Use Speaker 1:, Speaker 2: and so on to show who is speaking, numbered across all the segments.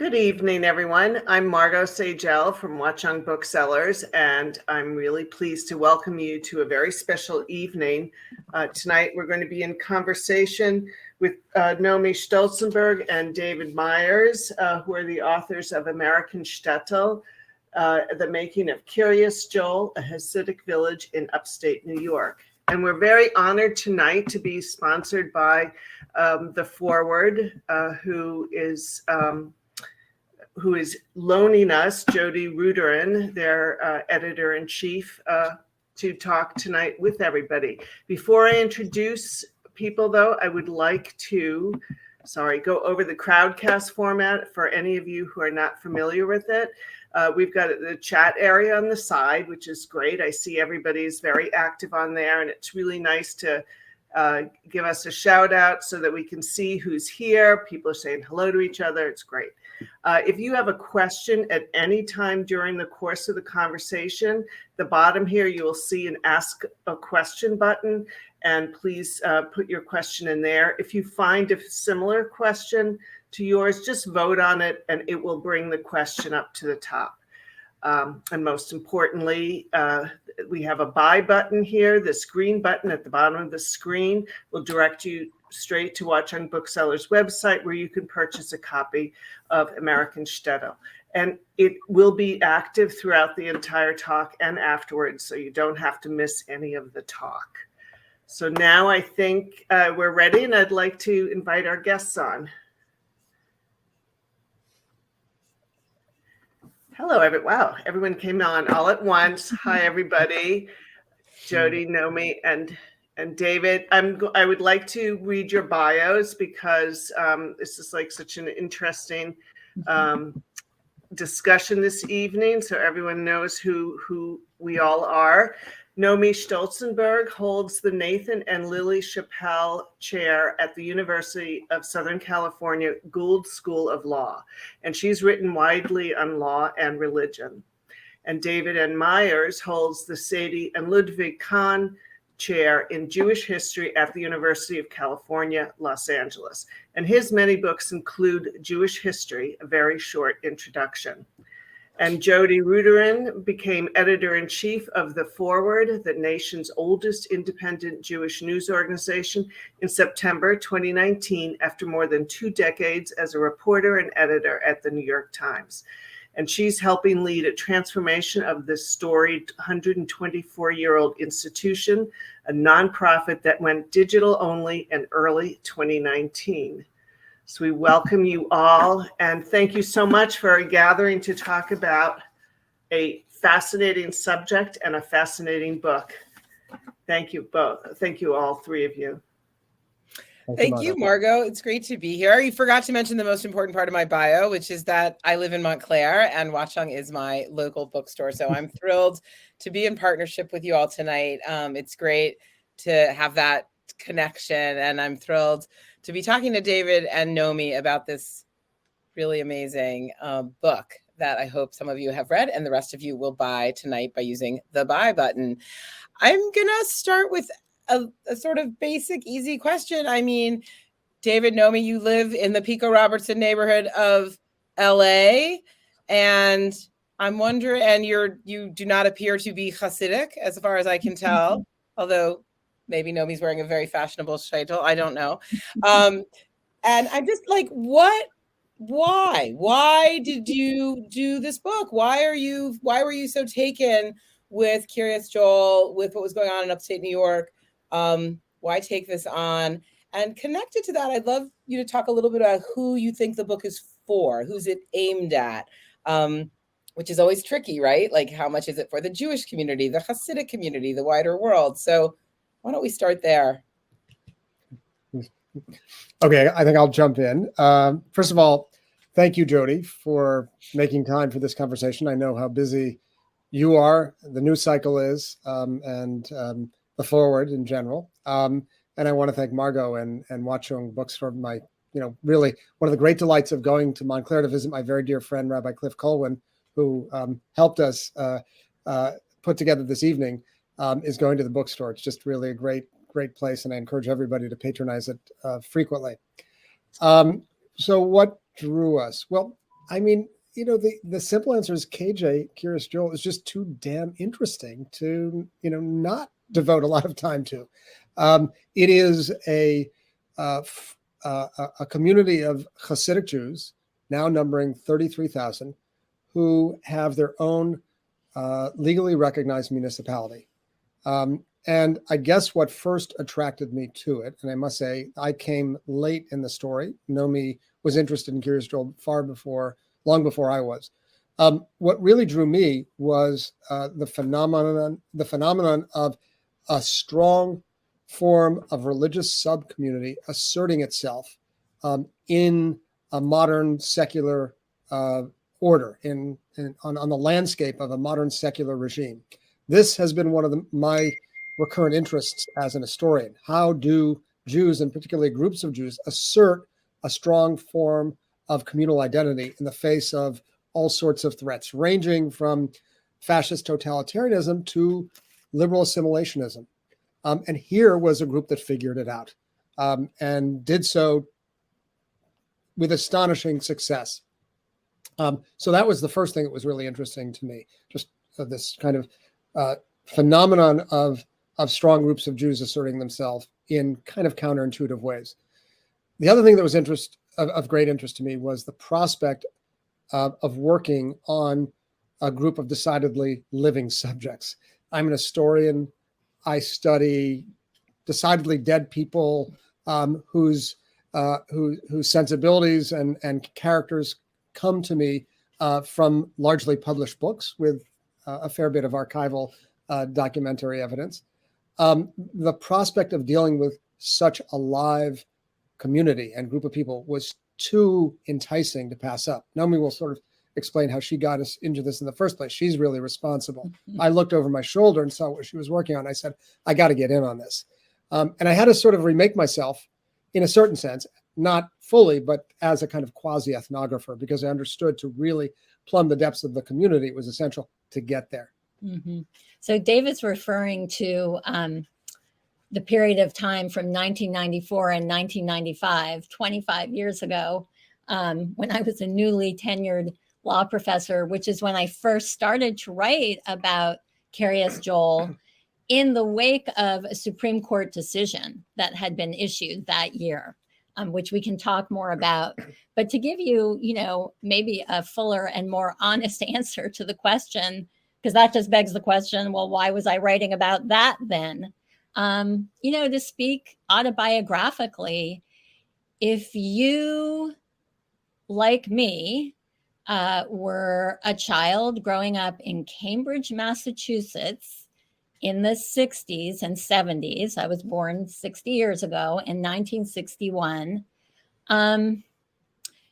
Speaker 1: Good evening, everyone. I'm Margot Sagel from Watchung Booksellers, and I'm really pleased to welcome you to a very special evening. Tonight, we're going to be in conversation with Nomi Stolzenberg and David Myers, who are the authors of American Shtetl, The Making of Kiryas, a Hasidic village in upstate New York. And we're very honored tonight to be sponsored by The Forward, who is loaning us Jodi Rudoren, their editor-in-chief, to talk tonight with everybody. Before I introduce people, though, I would like to, go over the crowdcast format for any of you who are not familiar with it. We've got the chat area on the side, which is great. I see everybody's very active on there, and it's really nice to give us a shout out so that we can see who's here. People are saying hello to each other. It's great. If you have a question at any time during the course of the conversation, the bottom here, you will see an ask a question button, and please put your question in there. If you find a similar question to yours, just vote on it and it will bring the question up to the top. And most importantly, we have a buy button here. This green button at the bottom of the screen will direct you straight to Watchung Booksellers' website, where you can purchase a copy of American Shtetl. And it will be active throughout the entire talk and afterwards, so you don't have to miss any of the talk. So now I think we're ready, and I'd like to invite our guests on. Hello, wow, everyone came on all at once. Hi, everybody. Jodi, Nomi, and David. I would like to read your bios because this is like such an interesting discussion this evening, so everyone knows who we all are. Nomi Stolzenberg holds the Nathan and Lily Chappell Chair at the University of Southern California Gould School of Law, and she's written widely on law and religion. And David N. Myers holds the Sadie and Ludwig Kahn Chair in Jewish History at the University of California, Los Angeles. And his many books include Jewish History, a very short introduction. And Jodi Rudoren became editor-in-chief of The Forward, the nation's oldest independent Jewish news organization, in September 2019, after more than 2 decades as a reporter and editor at the New York Times. And she's helping lead a transformation of this storied 124-year-old institution, a nonprofit that went digital only in early 2019. So we welcome you all, and thank you so much for gathering to talk about a fascinating subject and a fascinating book. Thank you both. Thank you, all three of you.
Speaker 2: Thank you, Margot. It's great to be here. You forgot to mention the most important part of my bio, which is that I live in Montclair and Watchung is my local bookstore. So I'm thrilled to be in partnership with you all tonight. It's great to have that connection, and I'm thrilled to be talking to David and Nomi about this really amazing book that I hope some of you have read and the rest of you will buy tonight by using the buy button. I'm going to start with a sort of basic, easy question. I mean, David, Nomi, you live in the Pico Robertson neighborhood of LA, and I'm wondering, and you do not appear to be Hasidic, as far as I can tell, although maybe Nomi's wearing a very fashionable Shtetl. I don't know. And I'm just like, why did you do this book? Why were you so taken with Kiryas, with what was going on in upstate New York? Why take this on? And connected to that, I'd love you to talk a little bit about who you think the book is for, who's it aimed at, which is always tricky, right? Like, how much is it for the Jewish community, the Hasidic community, the wider world? So why don't we start there?
Speaker 3: Okay, I think I'll jump in. First of all, thank you, Jodi, for making time for this conversation. I know how busy you are, the news cycle is, and The Forward in general. And I want to thank Margot and Watchung Books for my, really one of the great delights of going to Montclair to visit my very dear friend, Rabbi Cliff Colwyn, who helped us put together this evening, is going to the bookstore. It's just really a great place, and I encourage everybody to patronize it frequently. So what drew us? Well, I mean, the simple answer is KJ, Kiryas Joel, is just too damn interesting to, not devote a lot of time to. It is a community of Hasidic Jews, now numbering 33,000, who have their own legally recognized municipality. And I guess what first attracted me to it, and I must say, I came late in the story. Nomi was interested in Kiryas Joel long before I was. What really drew me was the phenomenon of a strong form of religious subcommunity asserting itself in a modern secular order, on the landscape of a modern secular regime. This has been one of my recurrent interests as an historian. How do Jews, and particularly groups of Jews, assert a strong form of communal identity in the face of all sorts of threats, ranging from fascist totalitarianism to liberal assimilationism? And here was a group that figured it out and did so with astonishing success. So that was the first thing that was really interesting to me, just this kind of phenomenon of strong groups of Jews asserting themselves in kind of counterintuitive ways. The other thing that was of great interest to me was the prospect of working on a group of decidedly living subjects. I'm an historian. I study decidedly dead people whose sensibilities and characters come to me from largely published books with a fair bit of archival documentary evidence. The prospect of dealing with such a live community and group of people was too enticing to pass up. Nomi will sort of explain how she got us into this in the first place. She's really responsible. I looked over my shoulder and saw what she was working on. I said, I got to get in on this. And I had to sort of remake myself in a certain sense, not fully, but as a kind of quasi-ethnographer, because I understood to really plumb the depths of the community, it was essential to get there.
Speaker 4: Mm-hmm. So David's referring to the period of time from 1994 and 1995, 25 years ago, when I was a newly tenured law professor, which is when I first started to write about Kiryas Joel in the wake of a Supreme Court decision that had been issued that year, which we can talk more about. But to give you, maybe a fuller and more honest answer to the question, because that just begs the question, well, why was I writing about that then? To speak autobiographically, if you, like me, were a child growing up in Cambridge, Massachusetts in the 60s and 70s, I was born 60 years ago in 1961,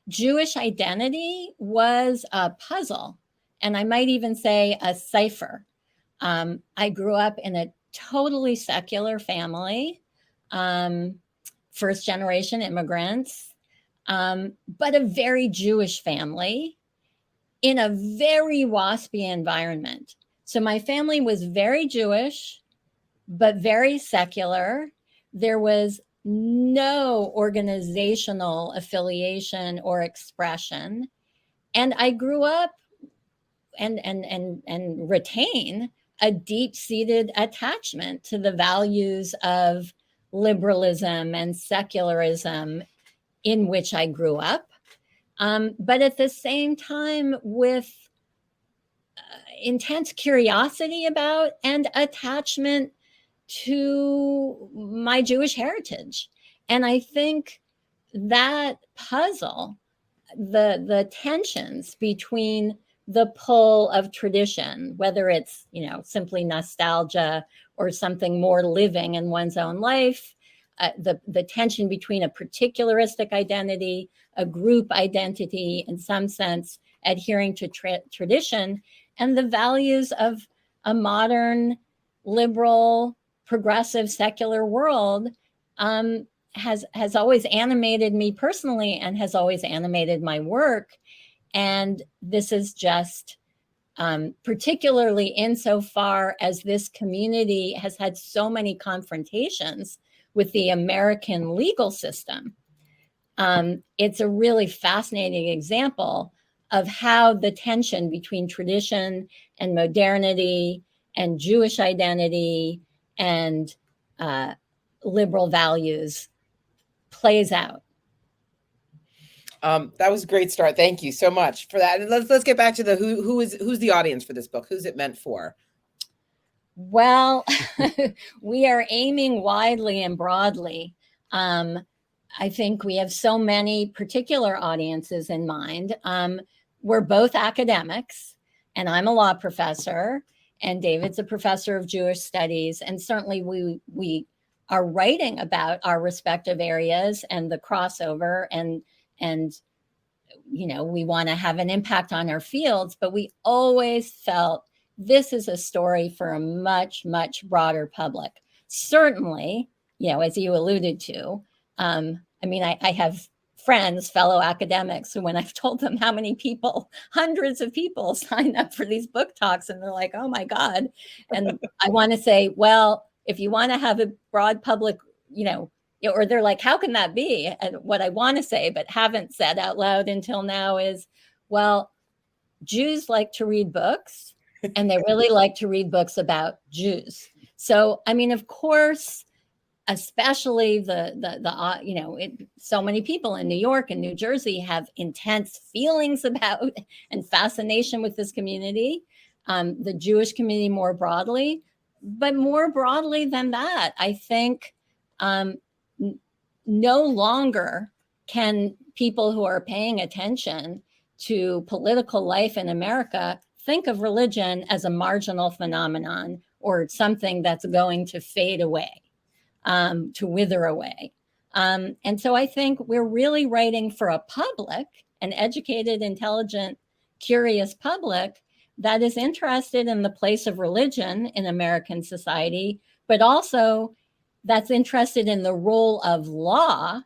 Speaker 4: Jewish identity was a puzzle, and I might even say a cipher. I grew up in a totally secular family, first generation immigrants, but a very Jewish family in a very WASPy environment. So my family was very Jewish, but very secular. There was no organizational affiliation or expression. And I grew up and retain a deep-seated attachment to the values of liberalism and secularism in which I grew up. But at the same time, with intense curiosity about and attachment to my Jewish heritage. And I think that puzzle, the tensions between the pull of tradition, whether it's, simply nostalgia or something more living in one's own life, the tension between a particularistic identity, a group identity, in some sense, adhering to tradition, and the values of a modern, liberal, progressive, secular world has always animated me personally and has always animated my work. And this is just particularly insofar as this community has had so many confrontations with the American legal system. It's a really fascinating example of how the tension between tradition and modernity and Jewish identity and liberal values plays out.
Speaker 2: That was a great start. Thank you so much for that. And let's get back to the who's the audience for this book? Who's it meant for?
Speaker 4: Well, we are aiming widely and broadly. I think we have so many particular audiences in mind. We're both academics, and I'm a law professor, and David's a professor of Jewish studies. And certainly we are writing about our respective areas and the crossover, and we want to have an impact on our fields, but we always felt this is a story for a much, much broader public. Certainly, as you alluded to, I have friends, fellow academics, who when I've told them how many people, hundreds of people sign up for these book talks, and they're like, oh my God. And I want to say, well, if you want to have a broad public, or they're like, how can that be? And what I want to say, but haven't said out loud until now is, well, Jews like to read books, and they really like to read books about Jews. So, of course, especially so many people in New York and New Jersey have intense feelings about and fascination with this community, the Jewish community more broadly. But more broadly than that, I think no longer can people who are paying attention to political life in America think of religion as a marginal phenomenon or something that's going to fade away, to wither away. And so I think we're really writing for a public, an educated, intelligent, curious public that is interested in the place of religion in American society, but also that's interested in the role of law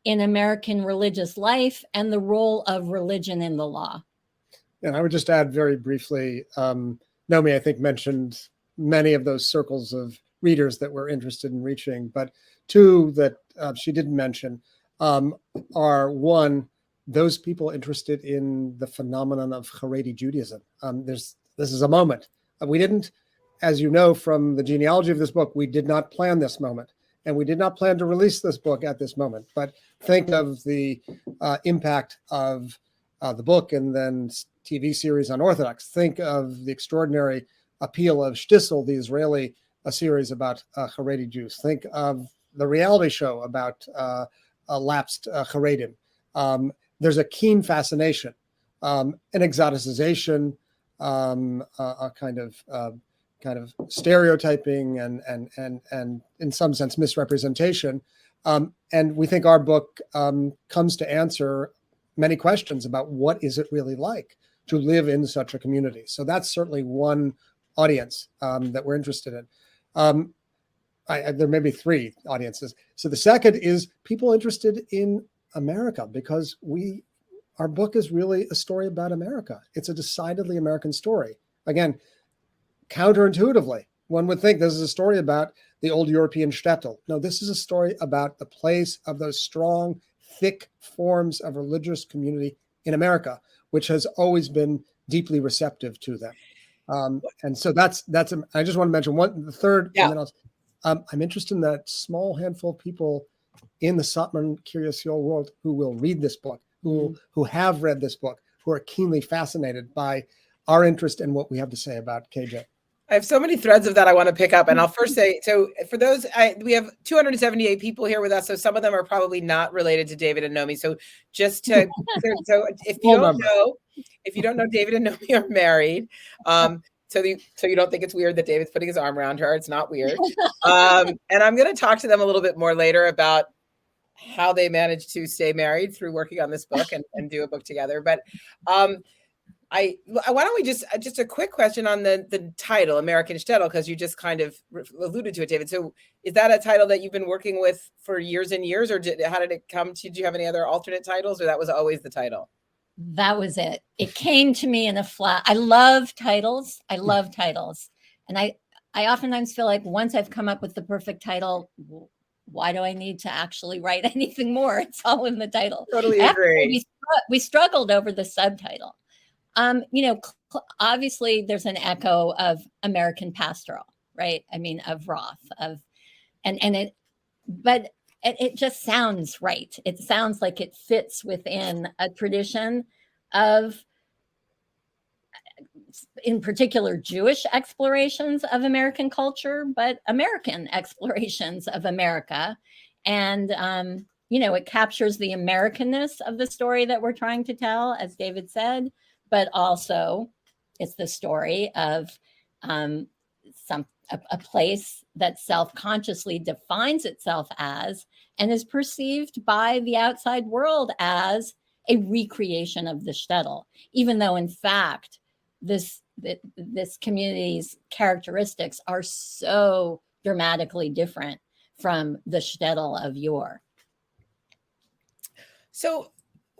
Speaker 4: in American religious life and the role of religion in the law.
Speaker 3: And I would just add very briefly, Nomi, I think, mentioned many of those circles of readers that we're interested in reaching, but two that she didn't mention are, one, those people interested in the phenomenon of Haredi Judaism. This is a moment. We didn't, as you know from the genealogy of this book, we did not plan this moment, and we did not plan to release this book at this moment. But think of the impact of the book and then TV series on Orthodox. Think of the extraordinary appeal of Shtetl, the Israeli series about Haredi Jews. Think of the reality show about lapsed Haredim. There's a keen fascination, an exoticization, a kind of stereotyping and in some sense misrepresentation. And we think our book comes to answer many questions about what is it really like to live in such a community. So that's certainly one audience that we're interested in. There may be three audiences. So the second is people interested in America, because our book is really a story about America. It's a decidedly American story. Again, counterintuitively, one would think this is a story about the old European Shtetl. No, this is a story about the place of those strong, thick forms of religious community in America, which has always been deeply receptive to them. And so that's. I just want to mention the third.
Speaker 2: Yeah.
Speaker 3: And then I'm interested in that small handful of people in the Satmar Kiryas world who will read this book, who have read this book, who are keenly fascinated by our interest in what we have to say about KJ.
Speaker 2: I have so many threads of that I want to pick up. And I'll first say, so for those, we have 278 people here with us. So some of them are probably not related to David and Nomi. So just to, so if you don't know, David and Nomi are married. So you don't think it's weird that David's putting his arm around her. It's not weird. And I'm going to talk to them a little bit more later about how they managed to stay married through working on this book and do a book together. But why don't we just a quick question on the title, American Shtetl, because you just kind of alluded to it, David. So is that a title that you've been working with for years and years, or how did it come to? Do you have any other alternate titles, or that was always the title?
Speaker 4: That was it. It came to me in a flash. I love titles. And I oftentimes feel like once I've come up with the perfect title, why do I need to actually write anything more? It's all in the title.
Speaker 2: Totally
Speaker 4: Actually,
Speaker 2: agree.
Speaker 4: we struggled over the subtitle. Obviously there's an echo of American Pastoral, right? I mean, of Roth, but it just sounds right. It sounds like it fits within a tradition of, in particular, Jewish explorations of American culture, but American explorations of America. And, it captures the Americanness of the story that we're trying to tell, as David said, but also it's the story of a place that self-consciously defines itself as and is perceived by the outside world as a recreation of the Shtetl, even though in fact this community's characteristics are so dramatically different from the Shtetl of yore.
Speaker 2: So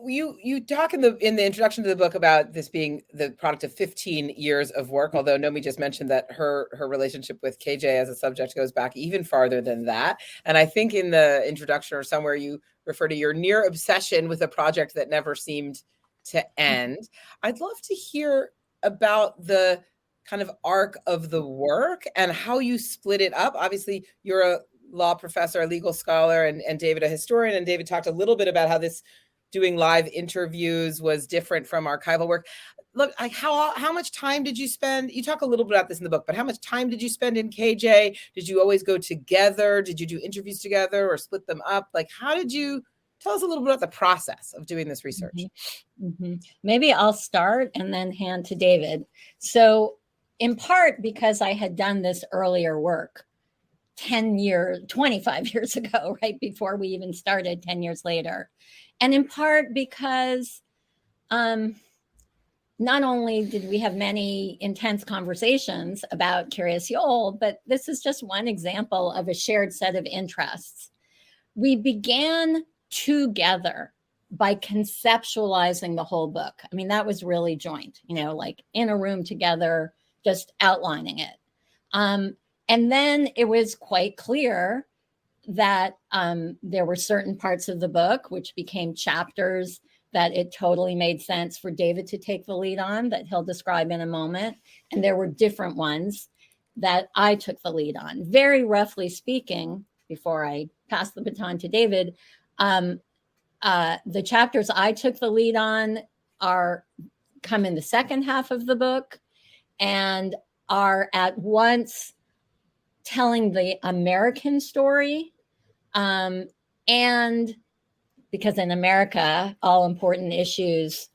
Speaker 2: you talk in the introduction to the book about this being the product of 15 years of work, although Nomi just mentioned that her relationship with KJ as a subject goes back even farther than that. And I think in the introduction or somewhere you refer to your near obsession with a project that never seemed to end. I'd love to hear about the kind of arc of the work and how you split it up. Obviously, you're a law professor, a legal scholar, and David, a historian. And David talked a little bit about how this doing live interviews was different from archival work. Look, how much time did you spend? You talk a little bit about this in the book, but how much time did you spend in KJ? Did you always go together? Did you do interviews together or split them up? Like, how did you tell us a little bit about the process of doing this research?
Speaker 4: Mm-hmm. Maybe I'll start and then hand to David. So in part because I had done this earlier work 25 years ago, right before we even started 10 years later. And in part because not only did we have many intense conversations about Kiryas Yol, but this is just one example of a shared set of interests. We began together by conceptualizing the whole book. I mean, that was really joint, like in a room together, just outlining it. And then it was quite clear that there were certain parts of the book which became chapters that it totally made sense for David to take the lead on, that he'll describe in a moment. And there were different ones that I took the lead on. Very roughly speaking, before I pass the baton to David, the chapters I took the lead on come in the second half of the book and are at once telling the American story. And because in America, all important issues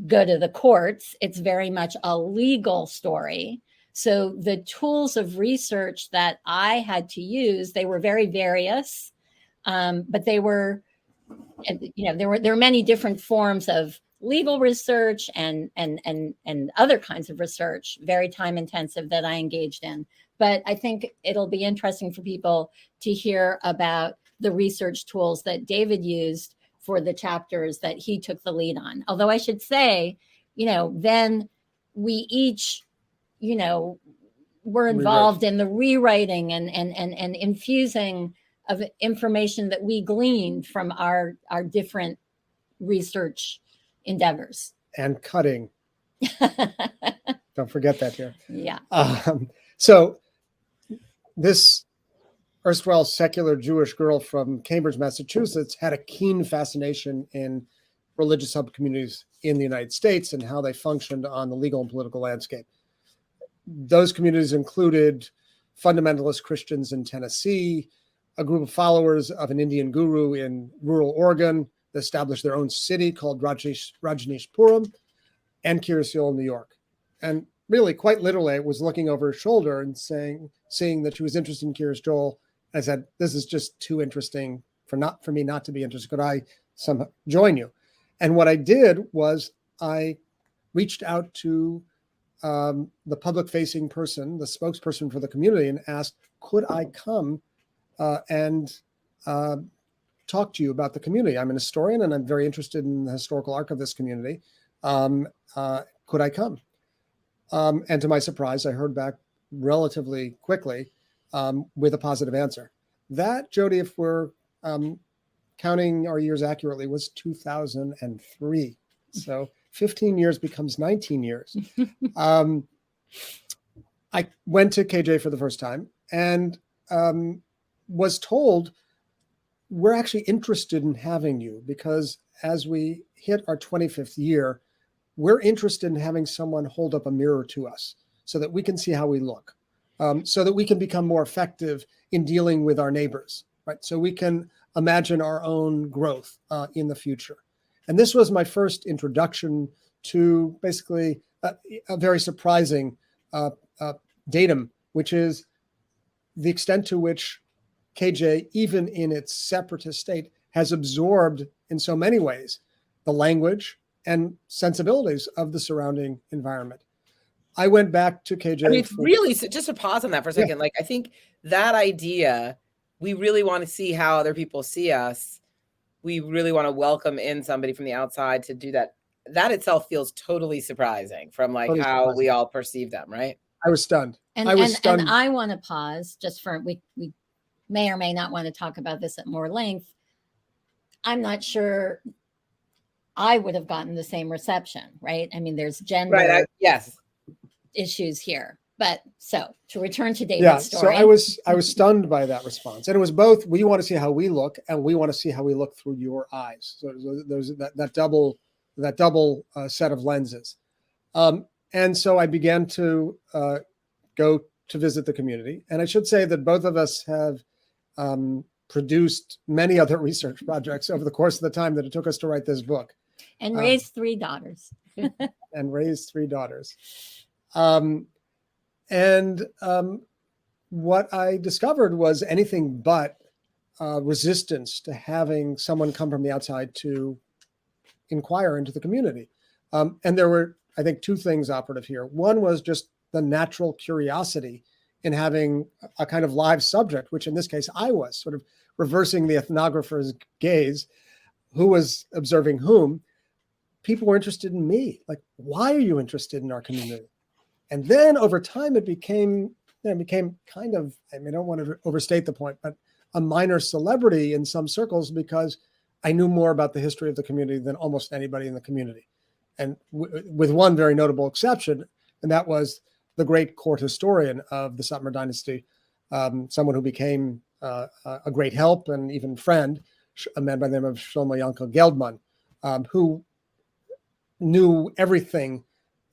Speaker 4: go to the courts, it's very much a legal story. So the tools of research that I had to use, they were very various, but they were, there were many different forms of legal research and other kinds of research, very time intensive, that I engaged in. But I think it'll be interesting for people to hear about the research tools that David used for the chapters that he took the lead on. Although I should say, then we each, were involved in the rewriting and infusing of information that we gleaned from our different research endeavors.
Speaker 3: And cutting. Don't forget that here.
Speaker 4: Yeah.
Speaker 3: So this erstwhile secular Jewish girl from Cambridge, Massachusetts, had a keen fascination in religious subcommunities in the United States and how they functioned on the legal and political landscape. Those communities included fundamentalist Christians in Tennessee, a group of followers of an Indian guru in rural Oregon that established their own city called Rajneeshpuram, and Kiryas Yol in New York. And really, quite literally, I was looking over her shoulder and seeing that she was interested in Kiryas Yol. I said, "This is just too interesting for me not to be interested. Could I somehow join you?" And what I did was I reached out to the public-facing person, the spokesperson for the community, and asked, "Could I come and talk to you about the community? I'm an historian and I'm very interested in the historical arc of this community. Could I come?" And to my surprise, I heard back relatively quickly with a positive answer. That, Jodi, if we're counting our years accurately, was 2003. So 15 years becomes 19 years. I went to KJ for the first time and was told, we're actually interested in having you because as we hit our 25th year, we're interested in having someone hold up a mirror to us so that we can see how we look, so that we can become more effective in dealing with our neighbors, right? So we can imagine our own growth in the future. And this was my first introduction to basically a very surprising datum, which is the extent to which KJ, even in its separatist state, has absorbed in so many ways the language and sensibilities of the surrounding environment. I went back to KJ.
Speaker 2: I mean, really, just to pause on that for a second, like I think that idea, we really want to see how other people see us. We really want to welcome in somebody from the outside to do that. That itself feels totally surprising from like
Speaker 3: Totally
Speaker 2: how
Speaker 3: surprising.
Speaker 2: We all perceive them, right?
Speaker 3: I was stunned.
Speaker 4: And I want to pause just for, we may or may not want to talk about this at more length. I'm not sure I would have gotten the same reception, right? I mean, there's gender
Speaker 2: yes.
Speaker 4: issues here. But so to return to David's story.
Speaker 3: So I was stunned by that response. And it was both, we want to see how we look and we want to see how we look through your eyes. So there's that double set of lenses. And so I began to go to visit the community. And I should say that both of us have produced many other research projects over the course of the time that it took us to write this book.
Speaker 4: And raised 3 daughters.
Speaker 3: And raised 3 daughters. What I discovered was anything but resistance to having someone come from the outside to inquire into the community. And there were, I think, 2 things operative here. One was just the natural curiosity in having a kind of live subject, which in this case I was, sort of reversing the ethnographer's gaze, who was observing whom. People were interested in me. Like, why are you interested in our community? And then over time, it became kind of, I mean, I don't want to overstate the point, but a minor celebrity in some circles because I knew more about the history of the community than almost anybody in the community. And with one very notable exception, and that was the great court historian of the Satmar dynasty, someone who became a great help and even friend, a man by the name of Shlomo Yankel Geldman, who knew everything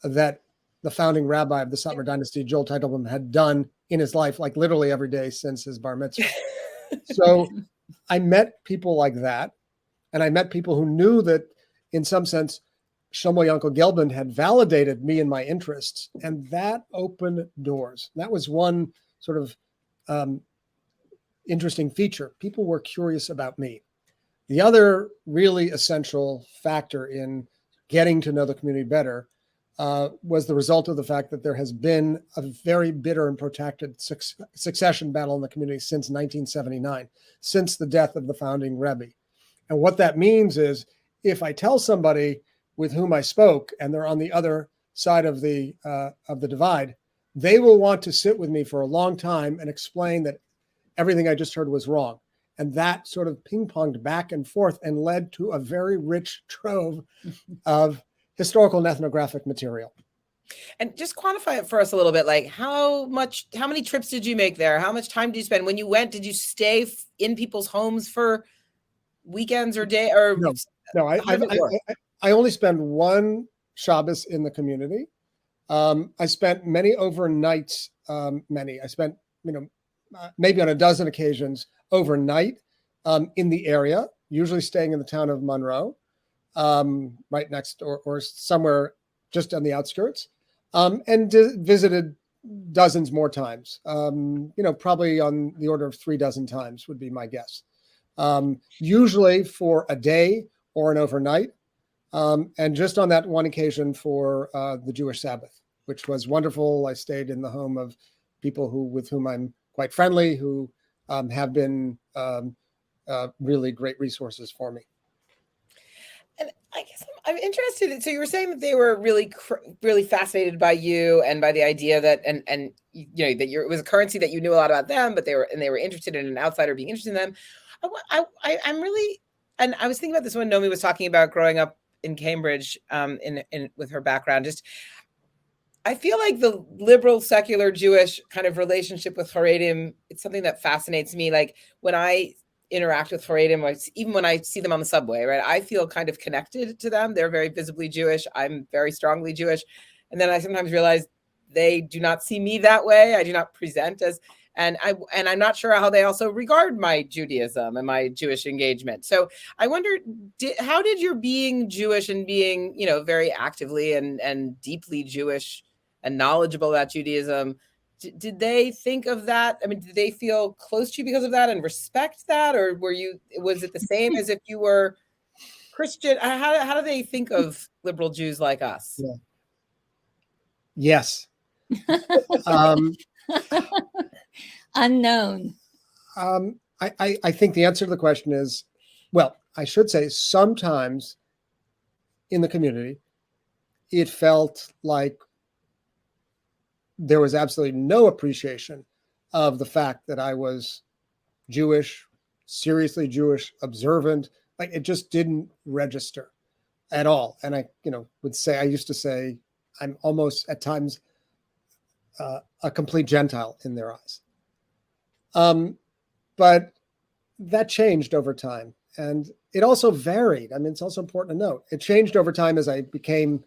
Speaker 3: that the founding rabbi of the Satmar dynasty, Joel Teitelbaum, had done in his life, like literally every day since his bar mitzvah. So I met people like that. And I met people who knew that in some sense, Shlomo Yankel Geldman had validated me and my interests. And that opened doors. That was one sort of interesting feature. People were curious about me. The other really essential factor in getting to know the community better was the result of the fact that there has been a very bitter and protracted succession battle in the community since 1979, since the death of the founding Rebbe. And what that means is if I tell somebody with whom I spoke and they're on the other side of the divide, they will want to sit with me for a long time and explain that everything I just heard was wrong. And that sort of ping-ponged back and forth and led to a very rich trove of historical and ethnographic material.
Speaker 2: And just quantify it for us a little bit. Like how many trips did you make there? How much time did you spend? When you went, did you stay in people's homes for weekends or day? Or
Speaker 3: no, I only spend one Shabbos in the community. I spent many overnights. I spent, maybe on a dozen occasions overnight in the area, usually staying in the town of Monroe, right next or somewhere just on the outskirts, and visited dozens more times. Probably on the order of 3 dozen times would be my guess. Usually for a day or an overnight, and just on that one occasion for the Jewish Sabbath, which was wonderful. I stayed in the home of people with whom I'm quite friendly, who have been really great resources for me.
Speaker 2: And I guess I'm interested. So you were saying that they were really fascinated by you and by the idea that, and you know, that it was a currency that you knew a lot about them, but they were interested in an outsider being interested in them. I'm really, and I was thinking about this when Nomi was talking about growing up in Cambridge, in with her background. Just, I feel like the liberal, secular, Jewish kind of relationship with Haredim, it's something that fascinates me. Like when I interact with Haredim, or even when I see them on the subway, right, I feel kind of connected to them. They're very visibly Jewish. I'm very strongly Jewish. And then I sometimes realize they do not see me that way. I do not present as, and I'm not sure how they also regard my Judaism and my Jewish engagement. So I wonder, how did your being Jewish and being, you know, very actively and deeply Jewish and knowledgeable about Judaism, did they think of that? I mean, did they feel close to you because of that and respect that? Or was it the same as if you were Christian? How do they think of liberal Jews like us?
Speaker 3: Yeah. Yes.
Speaker 4: Unknown.
Speaker 3: I think the answer to the question is, well, I should say sometimes in the community, it felt like there was absolutely no appreciation of the fact that I was Jewish, seriously Jewish, observant. Like it just didn't register at all. And I, I used to say, I'm almost at times a complete Gentile in their eyes. But that changed over time. And it also varied. I mean, it's also important to note. It changed over time as I became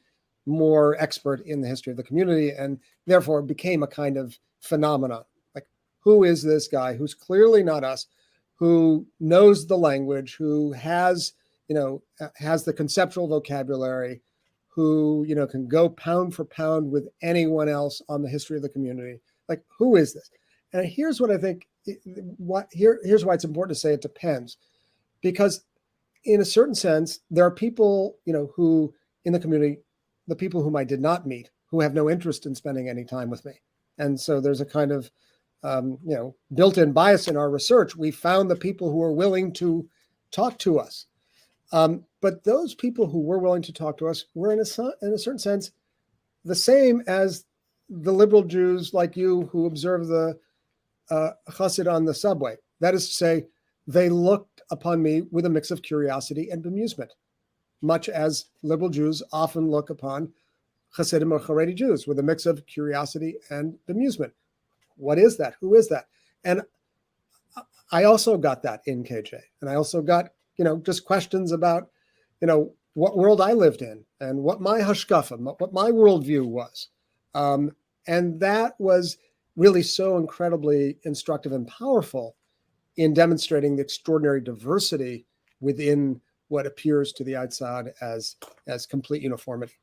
Speaker 3: more expert in the history of the community and therefore became a kind of phenomenon. Like, who is this guy who's clearly not us, who knows the language, who has the conceptual vocabulary, who, can go pound for pound with anyone else on the history of the community. Like, who is this? And here's what I think, here's why it's important to say it depends. Because in a certain sense, there are people, who in the community, the people whom I did not meet, who have no interest in spending any time with me. And so there's a kind of, built-in bias in our research. We found the people who are willing to talk to us. But those people who were willing to talk to us were in a certain sense, the same as the liberal Jews like you who observe the Chassid on the subway. That is to say, they looked upon me with a mix of curiosity and bemusement, much as liberal Jews often look upon Hasidim or Haredi Jews with a mix of curiosity and bemusement. What is that? Who is that? And I also got that in KJ. And I also got, just questions about, what world I lived in and what my hashkafa, what my worldview was. And that was really so incredibly instructive and powerful in demonstrating the extraordinary diversity within what appears to the outside as complete uniformity.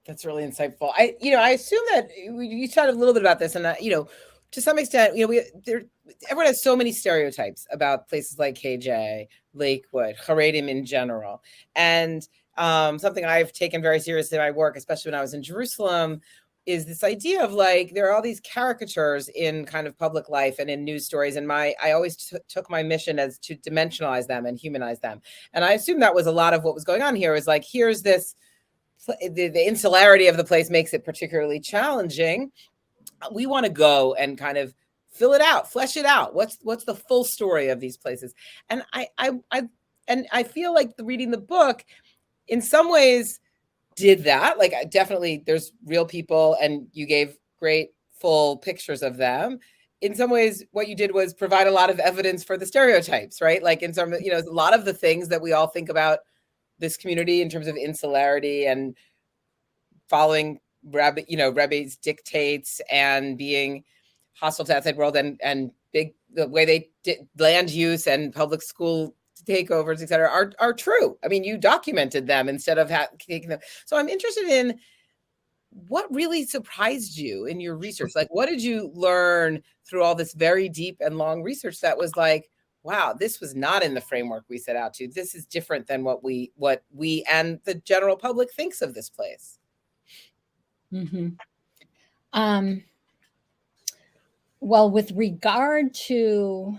Speaker 2: That's really insightful. I assume that you talked a little bit about this, and to some extent, everyone has so many stereotypes about places like KJ, Lakewood, Haredim in general, and something I've taken very seriously in my work, especially when I was in Jerusalem, is this idea of like, there are all these caricatures in kind of public life and in news stories. And I always took my mission as to dimensionalize them and humanize them. And I assume that was a lot of what was going on here, is like, here's this, the insularity of the place makes it particularly challenging. We want to go and kind of fill it out, flesh it out. What's the full story of these places? And I feel like reading the book in some ways did that. Like, I definitely, there's real people and you gave great full pictures of them. In some ways, what you did was provide a lot of evidence for the stereotypes, right? Like in some, a lot of the things that we all think about this community in terms of insularity and following Rebbe's dictates and being hostile to outside world and the way they did land use and public school takeovers, et cetera, are true. I mean, you documented them instead of taking them. So I'm interested in what really surprised you in your research. Like, what did you learn through all this very deep and long research that was like, wow, this was not in the framework we set out to. This is different than what we and the general public thinks of this place.
Speaker 4: Mm-hmm. Well, with regard to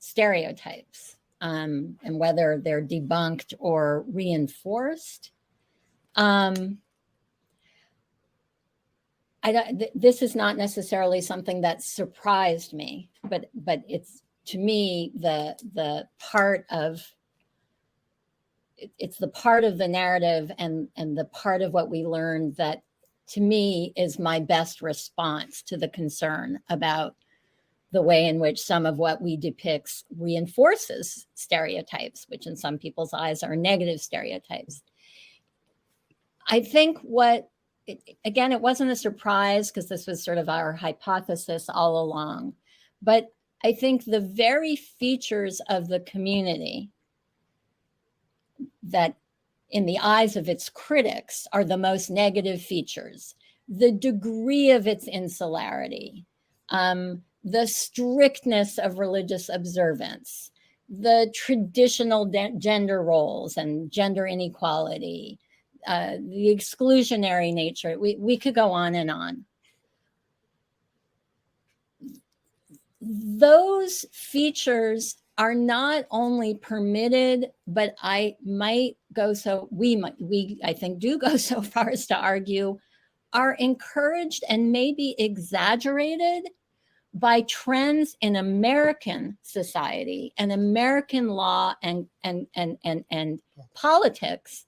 Speaker 4: stereotypes, and whether they're debunked or reinforced. This is not necessarily something that surprised me, but it's, to me, the part of, it's the part of the narrative and the part of what we learned that, to me, is my best response to the concern about the way in which some of what we depict reinforces stereotypes, which in some people's eyes are negative stereotypes. I think again, it wasn't a surprise because this was sort of our hypothesis all along, but I think the very features of the community that in the eyes of its critics are the most negative features, the degree of its insularity, the strictness of religious observance, the traditional gender roles and gender inequality, the exclusionary nature. We could go on and on. Those features are not only permitted, but I think do go so far as to argue, are encouraged and maybe exaggerated by trends in American society and American law and politics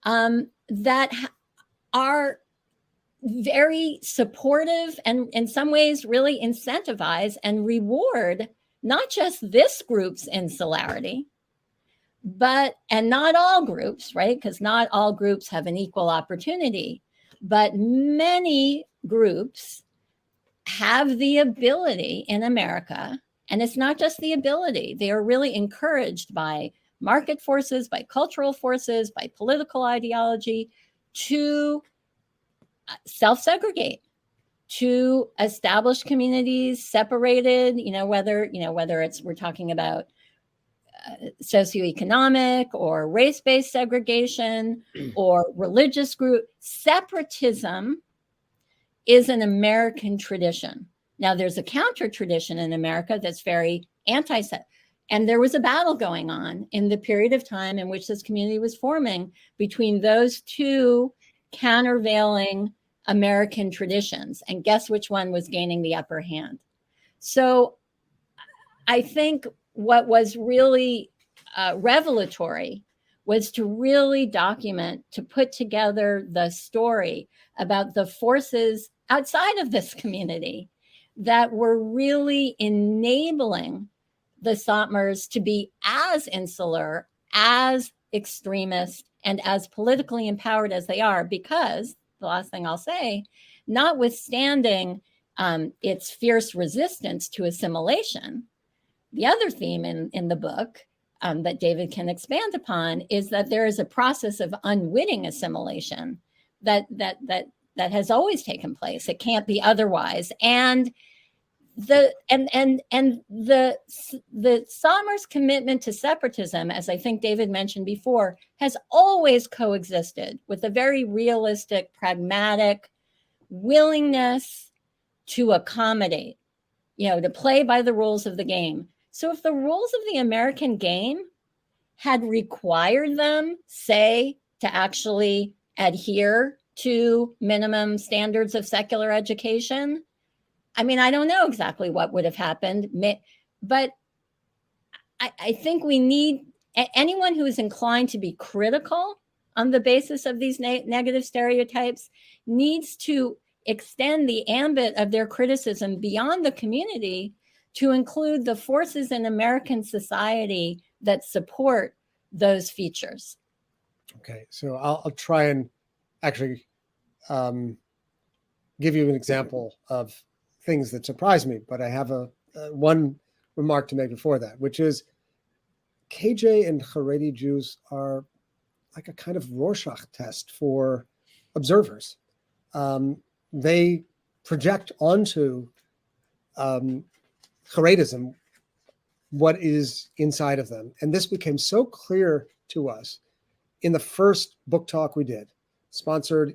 Speaker 4: that are very supportive and in some ways really incentivize and reward not just this group's insularity, and not all groups, right? Because not all groups have an equal opportunity, but many groups have the ability in America, and it's not just the ability, they are really encouraged by market forces, by cultural forces, by political ideology to self-segregate, to establish communities separated, whether it's, we're talking about socioeconomic or race-based segregation or religious group. Separatism is an American tradition. Now, there's a counter tradition in America that's very anti-set. And there was a battle going on in the period of time in which this community was forming between those two countervailing American traditions. And guess which one was gaining the upper hand? So I think what was really revelatory was to really document, to put together the story about the forces outside of this community that were really enabling the Satmars to be as insular, as extremist, and as politically empowered as they are, because, the last thing I'll say, notwithstanding its fierce resistance to assimilation, the other theme in the book that David can expand upon is that there is a process of unwitting assimilation that has always taken place. It can't be otherwise. And the Satmar's commitment to separatism, as I think David mentioned before, has always coexisted with a very realistic, pragmatic willingness to accommodate, to play by the rules of the game. So if the rules of the American game had required them, say, to actually adhere to minimum standards of secular education, I mean, I don't know exactly what would have happened, but I think we need anyone who is inclined to be critical on the basis of these negative stereotypes needs to extend the ambit of their criticism beyond the community to include the forces in American society that support those features.
Speaker 3: Okay, so I'll try and actually give you an example of things that surprise me, but I have one remark to make before that, which is KJ and Haredi Jews are like a kind of Rorschach test for observers. They project onto Haredism what is inside of them. And this became so clear to us in the first book talk we did, sponsored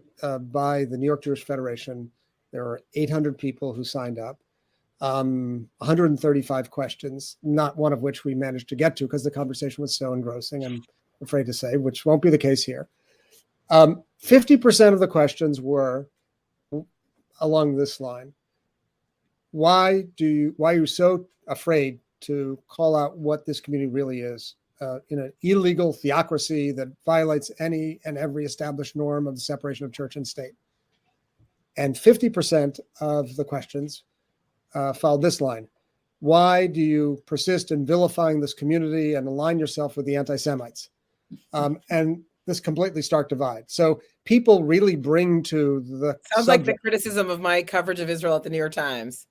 Speaker 3: by the New York Jewish Federation. There were 800 people who signed up. 135 questions, not one of which we managed to get to because the conversation was so engrossing, I'm afraid to say, which won't be the case here. 50% of the questions were along this line. Why are you so afraid to call out what this community really is in an illegal theocracy that violates any and every established norm of the separation of church and state? And 50% of the questions followed this line. Why do you persist in vilifying this community and align yourself with the anti-Semites? And this completely stark divide. So people really bring to the
Speaker 2: Sounds
Speaker 3: subject.
Speaker 2: like the criticism of my coverage of Israel at the New York Times.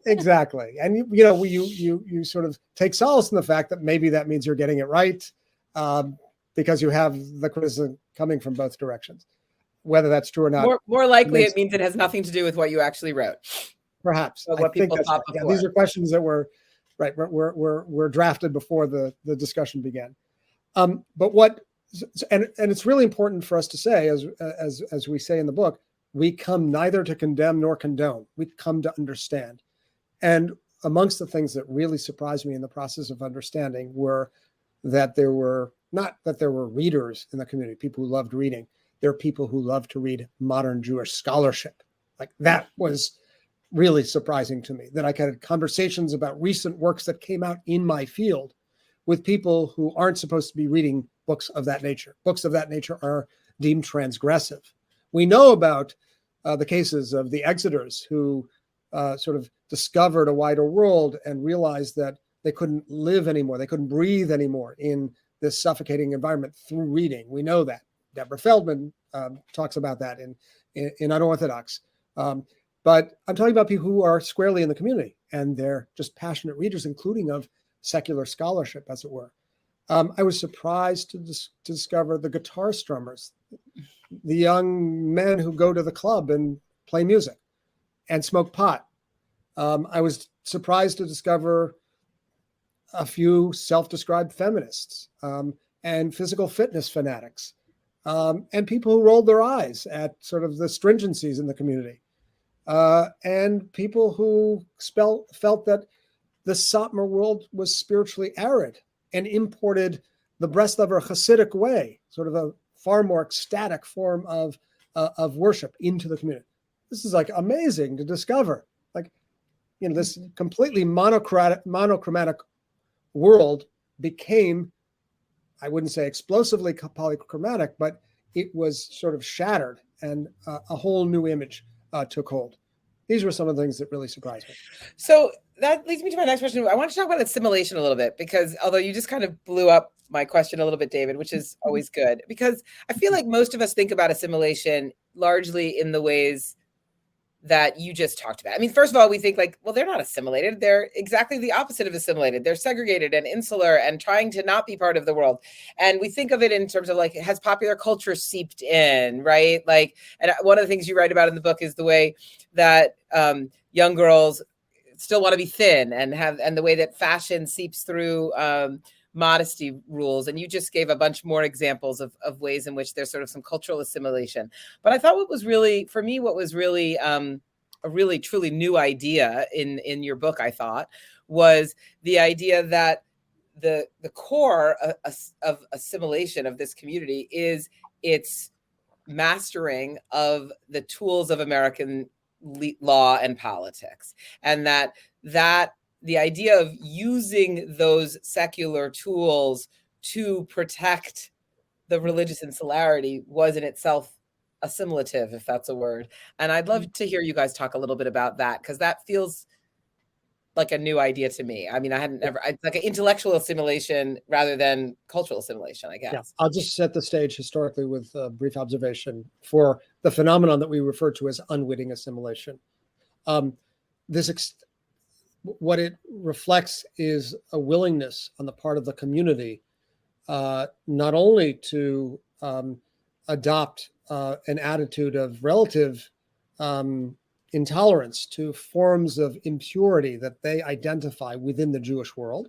Speaker 3: Exactly. And you sort of take solace in the fact that maybe that means you're getting it right, because you have the criticism coming from both directions. Whether that's true or not.
Speaker 2: More likely it means it has nothing to do with what you actually wrote.
Speaker 3: Perhaps.
Speaker 2: So what people thought
Speaker 3: right. Yeah, these are questions that were drafted before the discussion began. And it's really important for us to say, as we say in the book, we come neither to condemn nor condone. We come to understand. And amongst the things that really surprised me in the process of understanding were that there were readers in the community, people who loved reading. There are people who love to read modern Jewish scholarship. Like, that was really surprising to me, that I had conversations about recent works that came out in my field with people who aren't supposed to be reading books of that nature. Books of that nature are deemed transgressive. We know about the cases of the Exeters who sort of discovered a wider world and realized that they couldn't live anymore. They couldn't breathe anymore in this suffocating environment through reading. We know that. Deborah Feldman talks about that in Unorthodox. But I'm talking about people who are squarely in the community, and they're just passionate readers, including of secular scholarship, as it were. I was surprised to discover the guitar strummers, the young men who go to the club and play music and smoke pot. I was surprised to discover a few self-described feminists and physical fitness fanatics. And people who rolled their eyes at sort of the stringencies in the community, and people who felt that the Satmar world was spiritually arid and imported the Breslover Hasidic way, sort of a far more ecstatic form of worship into the community. This is like amazing to discover. Like, this completely monochromatic world became, I wouldn't say explosively polychromatic, but it was sort of shattered, and a whole new image took hold. These were some of the things that really surprised me.
Speaker 2: So that leads me to my next question. I want to talk about assimilation a little bit, because although you just kind of blew up my question a little bit, David, which is always good, because I feel like most of us think about assimilation largely in the ways that you just talked about. I mean, first of all, we think like, well, they're not assimilated. They're exactly the opposite of assimilated. They're segregated and insular and trying to not be part of the world. And we think of it in terms of like, has popular culture seeped in, right? Like, and one of the things you write about in the book is the way that young girls still want to be thin and the way that fashion seeps through modesty rules. And you just gave a bunch more examples of ways in which there's sort of some cultural assimilation. But I thought what was really a really truly new idea in your book, I thought, was the idea that the core of assimilation of this community is its mastering of the tools of American law and politics. And that the idea of using those secular tools to protect the religious insularity was in itself assimilative, if that's a word. And I'd love to hear you guys talk a little bit about that, because that feels like a new idea to me. I mean, it's like an intellectual assimilation rather than cultural assimilation, I guess.
Speaker 3: Yeah, I'll just set the stage historically with a brief observation for the phenomenon that we refer to as unwitting assimilation. What it reflects is a willingness on the part of the community not only to adopt an attitude of relative intolerance to forms of impurity that they identify within the Jewish world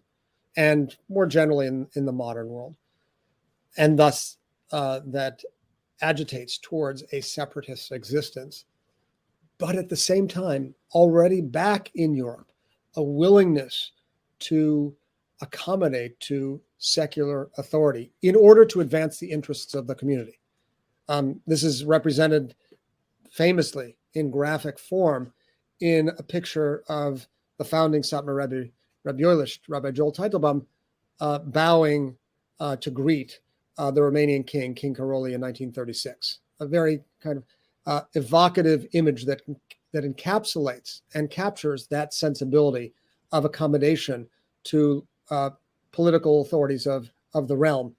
Speaker 3: and more generally in the modern world, and thus that agitates towards a separatist existence, but at the same time, already back in Europe, a willingness to accommodate to secular authority in order to advance the interests of the community. This is represented famously in graphic form in a picture of the founding Satmar Rebbe, Rabbi Joel Teitelbaum, bowing to greet the Romanian king, King Karoli, in 1936. A very kind of evocative image that encapsulates and captures that sensibility of accommodation to political authorities of the realm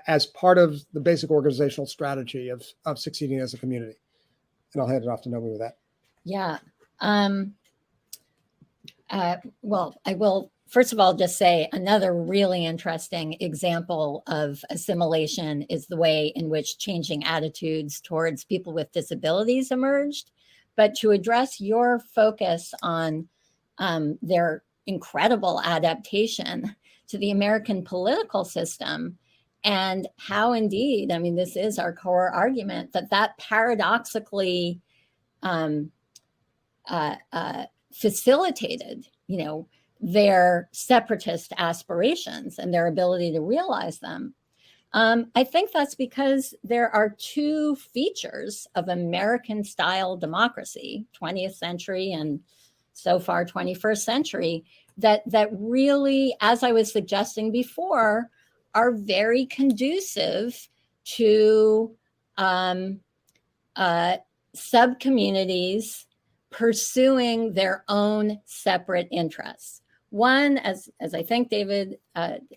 Speaker 3: as part of the basic organizational strategy of succeeding as a community. And I'll hand it off to Nomi with that.
Speaker 4: Yeah. Well, I will first of all just say another really interesting example of assimilation is the way in which changing attitudes towards people with disabilities emerged. But to address your focus on their incredible adaptation to the American political system, and how indeed, I mean, this is our core argument, that paradoxically facilitated, their separatist aspirations and their ability to realize them. I think that's because there are two features of American style democracy, 20th century and so far 21st century, that really, as I was suggesting before, are very conducive to sub-communities pursuing their own separate interests. One, as I think David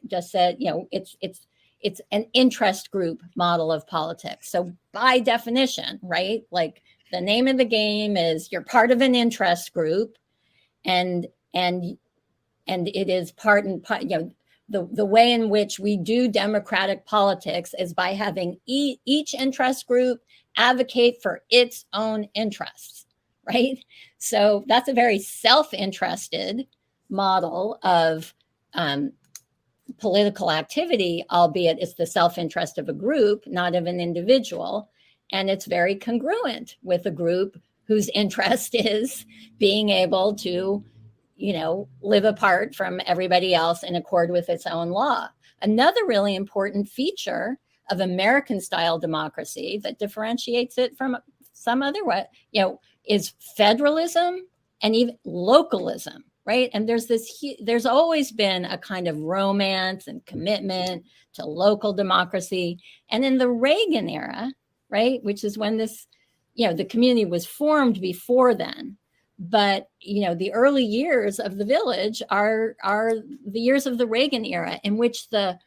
Speaker 4: just said, it's an interest group model of politics. So by definition, right, like the name of the game is you're part of an interest group, and it is part and part, the way in which we do democratic politics is by having each interest group advocate for its own interests, right? So that's a very self-interested model of political activity, albeit it's the self-interest of a group, not of an individual. And it's very congruent with a group whose interest is being able to live apart from everybody else in accord with its own law. Another really important feature of American style democracy that differentiates it from some other way, is federalism and even localism, right? And there's always been a kind of romance and commitment to local democracy. And in the Reagan era, right, which is when this, the community was formed before then. But, the early years of the village are the years of the Reagan era, in which the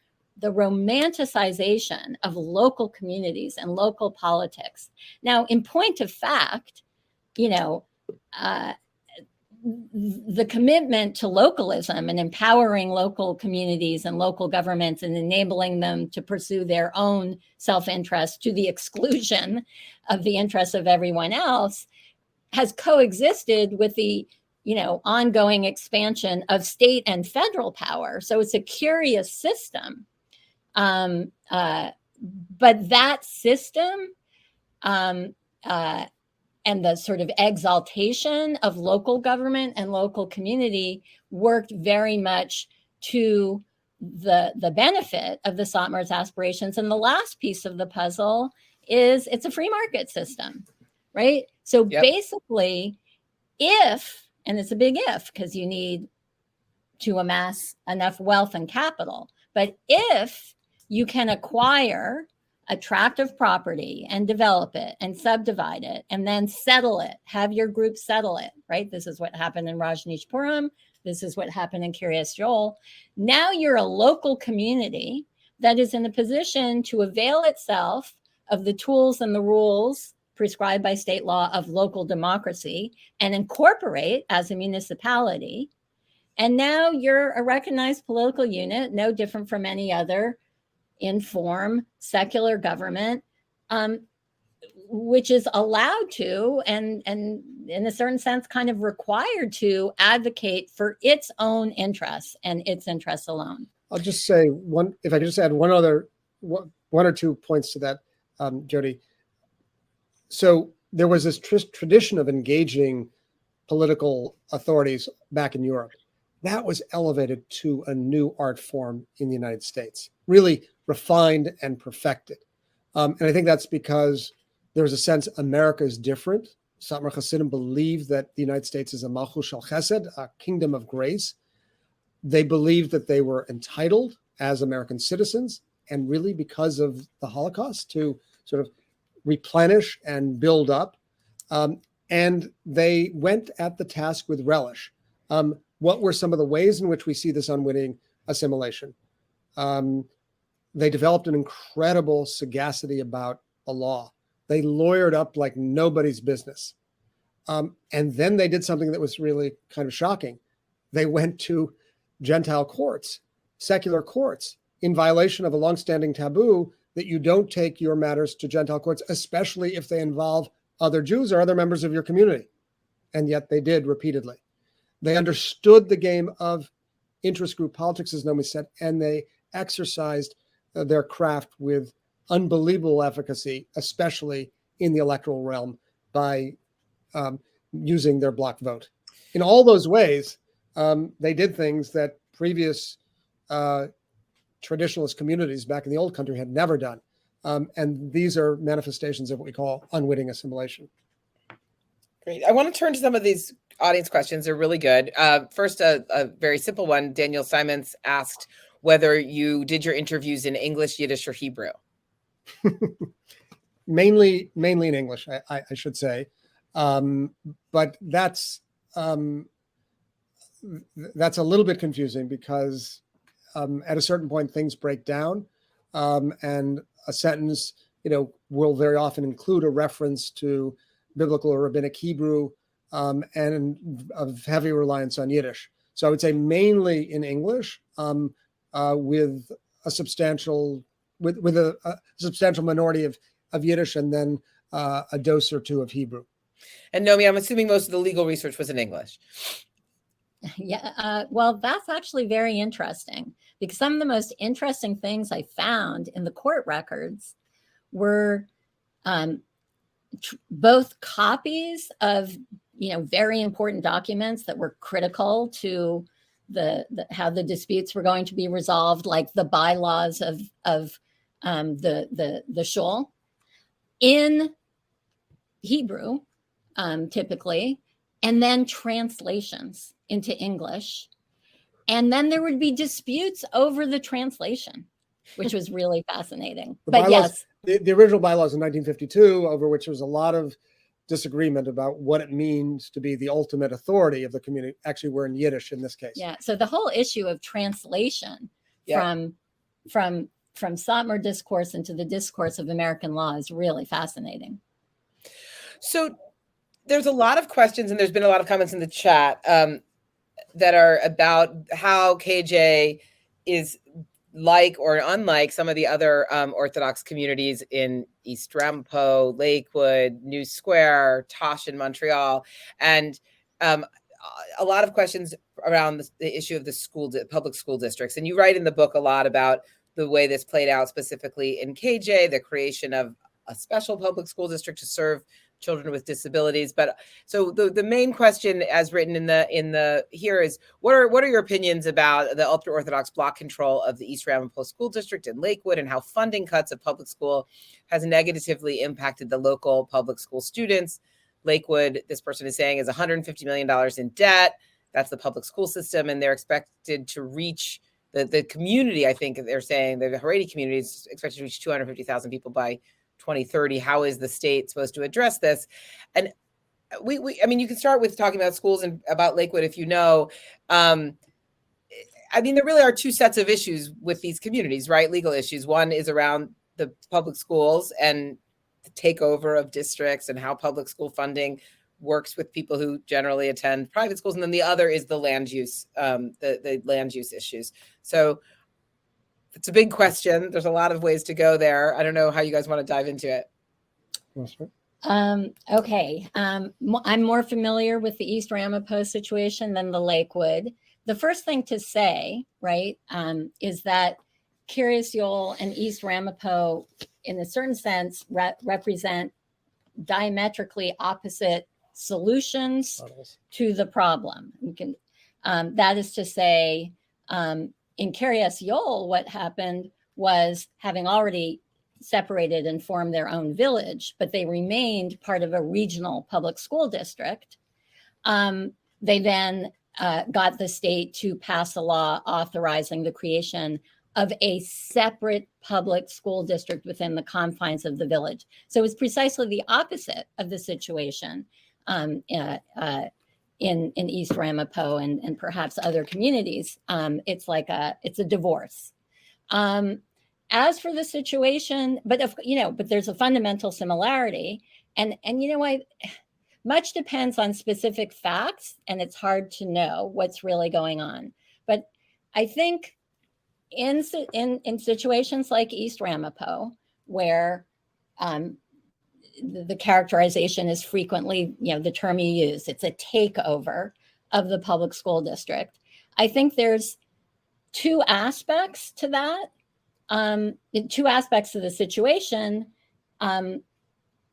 Speaker 4: romanticization of local communities and local politics. Now, in point of fact, the commitment to localism and empowering local communities and local governments and enabling them to pursue their own self-interest to the exclusion of the interests of everyone else has coexisted with the ongoing expansion of state and federal power. So it's a curious system. But that system and the sort of exaltation of local government and local community worked very much to the benefit of the Satmar's aspirations. And the last piece of the puzzle is it's a free market system, right? So basically, if, and it's a big if, because you need to amass enough wealth and capital, but if you can acquire a tract of property and develop it and subdivide it and then settle it, have your group settle it, right? This is what happened in Rajneeshpuram. This is what happened in Kiryas Joel. Now you're a local community that is in a position to avail itself of the tools and the rules prescribed by state law of local democracy and incorporate as a municipality. And now you're a recognized political unit, no different from any other informed secular government, which is allowed to, and in a certain sense, kind of required to advocate for its own interests and its interests alone.
Speaker 3: I'll just say if I could just add one or two points to that, Jodi. So there was this tradition of engaging political authorities back in Europe. That was elevated to a new art form in the United States, really refined and perfected. And I think that's because there's a sense America is different. Satmar Hasidim believed that the United States is a malchus shel chesed, a kingdom of grace. They believed that they were entitled as American citizens, and really because of the Holocaust, to sort of replenish and build up. And they went at the task with relish. What were some of the ways in which we see this unwitting assimilation? They developed an incredible sagacity about the law. They lawyered up like nobody's business. And then they did something that was really kind of shocking. They went to Gentile courts, secular courts, in violation of a longstanding taboo that you don't take your matters to Gentile courts, especially if they involve other Jews or other members of your community. And yet they did repeatedly. They understood the game of interest group politics, as Nomi said, and they exercised their craft with unbelievable efficacy, especially in the electoral realm, by using their block vote. In all those ways, they did things that previous traditionalist communities back in the old country had never done. And these are manifestations of what we call unwitting assimilation.
Speaker 2: Great. I want to turn to some of these audience questions. They're really good. First, a very simple one. Daniel Simons asked whether you did your interviews in English, Yiddish, or Hebrew.
Speaker 3: mainly in English, I should say. But that's a little bit confusing because at a certain point, things break down, and a sentence, will very often include a reference to biblical or rabbinic Hebrew, and of heavy reliance on Yiddish. So I would say mainly in English, with a substantial minority of Yiddish, and then a dose or two of Hebrew.
Speaker 2: And Nomi, I'm assuming most of the legal research was in English.
Speaker 4: Yeah, well, that's actually very interesting, because some of the most interesting things I found in the court records were both copies of, very important documents that were critical to the how the disputes were going to be resolved, like the bylaws of the shul in Hebrew, typically, and then translations into English. And then there would be disputes over the translation, which was really fascinating. But
Speaker 3: bylaws, yes. The original bylaws in 1952, over which there was a lot of disagreement about what it means to be the ultimate authority of the community, actually were in Yiddish in this case.
Speaker 4: Yeah. So the whole issue of translation from Satmar discourse into the discourse of American law is really fascinating.
Speaker 2: So there's a lot of questions, and there's been a lot of comments in the chat that are about how KJ is like or unlike some of the other Orthodox communities in East Ramapo, Lakewood, New Square, Tosh in Montreal, and a lot of questions around the issue of the public school districts. And you write in the book a lot about the way this played out specifically in KJ, the creation of a special public school district to serve children with disabilities. But so the main question, as written in the here, is what are your opinions about the ultra Orthodox block control of the East Ramapo School District in Lakewood, and how funding cuts of public school has negatively impacted the local public school students? Lakewood, this person is saying, is $150 million in debt. That's the public school system, and they're expected to reach the community. I think they're saying the Haredi community is expected to reach 250,000 people by 2030. How is the state supposed to address this? And I mean, you can start with talking about schools and about Lakewood, if you know. I mean, there really are two sets of issues with these communities, right? Legal issues. One is around the public schools and the takeover of districts and how public school funding works with people who generally attend private schools. And then the other is the land use, the land use issues. So it's a big question. There's a lot of ways to go there. I don't know how you guys want to dive into it.
Speaker 4: Okay. I'm more familiar with the East Ramapo situation than the Lakewood. The first thing to say, right, is that Kiryas and East Ramapo, in a certain sense, represent diametrically opposite solutions
Speaker 3: Models.
Speaker 4: to the problem. You can, that is to say, in Kiryas, what happened was, having already separated and formed their own village, but they remained part of a regional public school district. They then got the state to pass a law authorizing the creation of a separate public school district within the confines of the village. So it's precisely the opposite of the situation in East Ramapo and perhaps other communities. It's a divorce. As for the situation, but there's a fundamental similarity, and much depends on specific facts, and it's hard to know what's really going on. But I think in situations like East Ramapo, where the characterization is frequently, the term you use, it's a takeover of the public school district. I think there's two aspects to that. Two aspects of the situation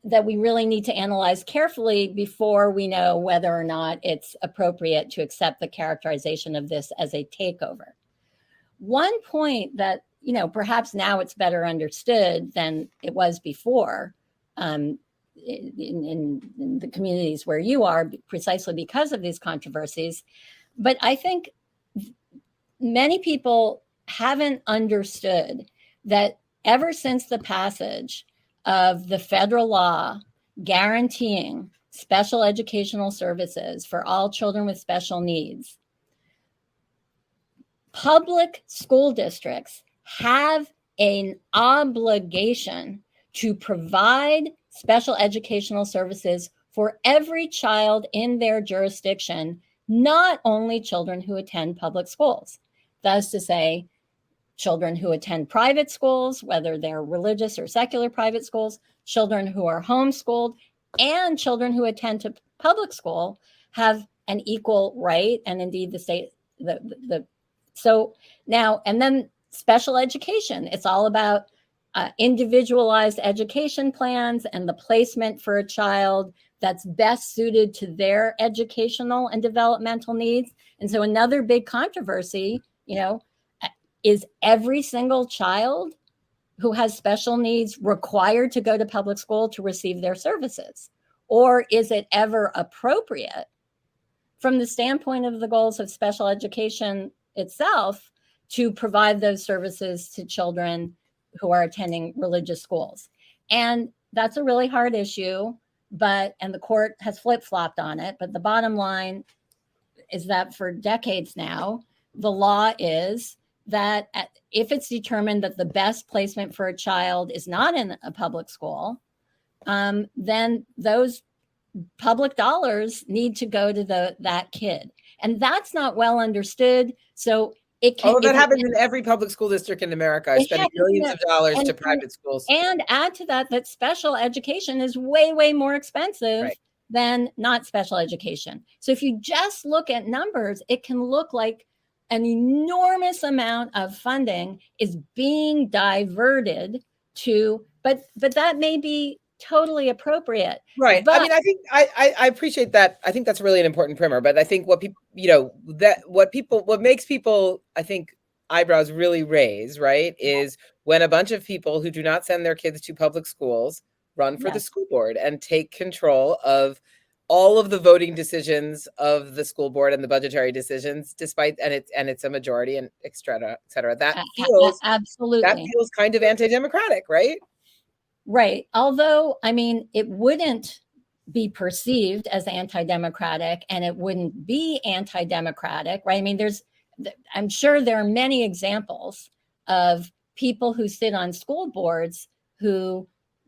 Speaker 4: that we really need to analyze carefully before we know whether or not it's appropriate to accept the characterization of this as a takeover. One point that, perhaps now it's better understood than it was before in the communities where you are, precisely because of these controversies. But I think many people haven't understood that ever since the passage of the federal law guaranteeing special educational services for all children with special needs, public school districts have an obligation to provide special educational services for every child in their jurisdiction, not only children who attend public schools. That is to say, children who attend private schools, whether they're religious or secular private schools, children who are homeschooled, and children who attend to public school have an equal right, and indeed the state, so now, and then special education. It's all about individualized education plans and the placement for a child that's best suited to their educational and developmental needs. And so another big controversy, is every single child who has special needs required to go to public school to receive their services? Or is it ever appropriate from the standpoint of the goals of special education itself to provide those services to children who are attending religious schools? And that's a really hard issue, and the court has flip-flopped on it. But the bottom line is that for decades now, the law is that if it's determined that the best placement for a child is not in a public school, then those public dollars need to go to that kid. And that's not well understood. So it can.
Speaker 2: That happens in every public school district in America, spending millions of dollars to private schools.
Speaker 4: And add to that special education is way, way more expensive than not special education. So if you just look at numbers, it can look like an enormous amount of funding is being diverted to, but that may be totally appropriate.
Speaker 2: Right.
Speaker 4: But,
Speaker 2: I think I appreciate that. I think that's really an important primer. But I think what people, what makes people, I think, eyebrows really raise, right, is when a bunch of people who do not send their kids to public schools run for the school board and take control of all of the voting decisions of the school board and the budgetary decisions, despite, and it's a majority and et cetera, et cetera. That feels
Speaker 4: absolutely,
Speaker 2: that feels kind of anti-democratic, right?
Speaker 4: Right. Although, it wouldn't be perceived as anti-democratic, and it wouldn't be anti-democratic, right? I'm sure there are many examples of people who sit on school boards who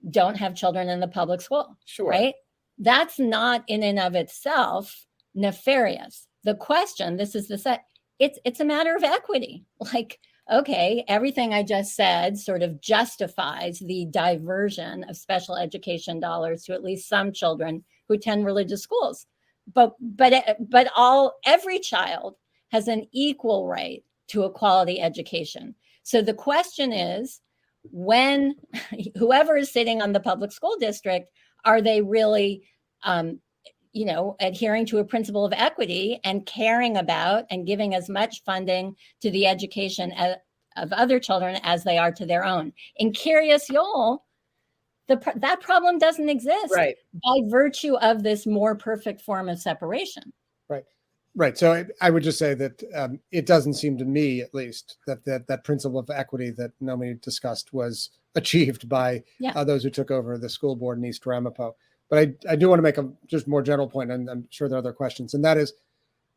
Speaker 4: don't have children in the public school, right? That's not in and of itself nefarious. The question, it's a matter of equity. Okay, everything I just said sort of justifies the diversion of special education dollars to at least some children who attend religious schools. But every child has an equal right to a quality education. So the question is, when whoever is sitting on the public school district, are they really, adhering to a principle of equity and caring about and giving as much funding to the education of other children as they are to their own? In Kiryas Yol, that problem doesn't exist,
Speaker 2: right,
Speaker 4: by virtue of this more perfect form of separation.
Speaker 3: Right. So I would just say that it doesn't seem to me, at least, that principle of equity that Nomi discussed was achieved by those who took over the school board in East Ramapo. But I do want to make a just more general point, and I'm sure there are other questions, and that is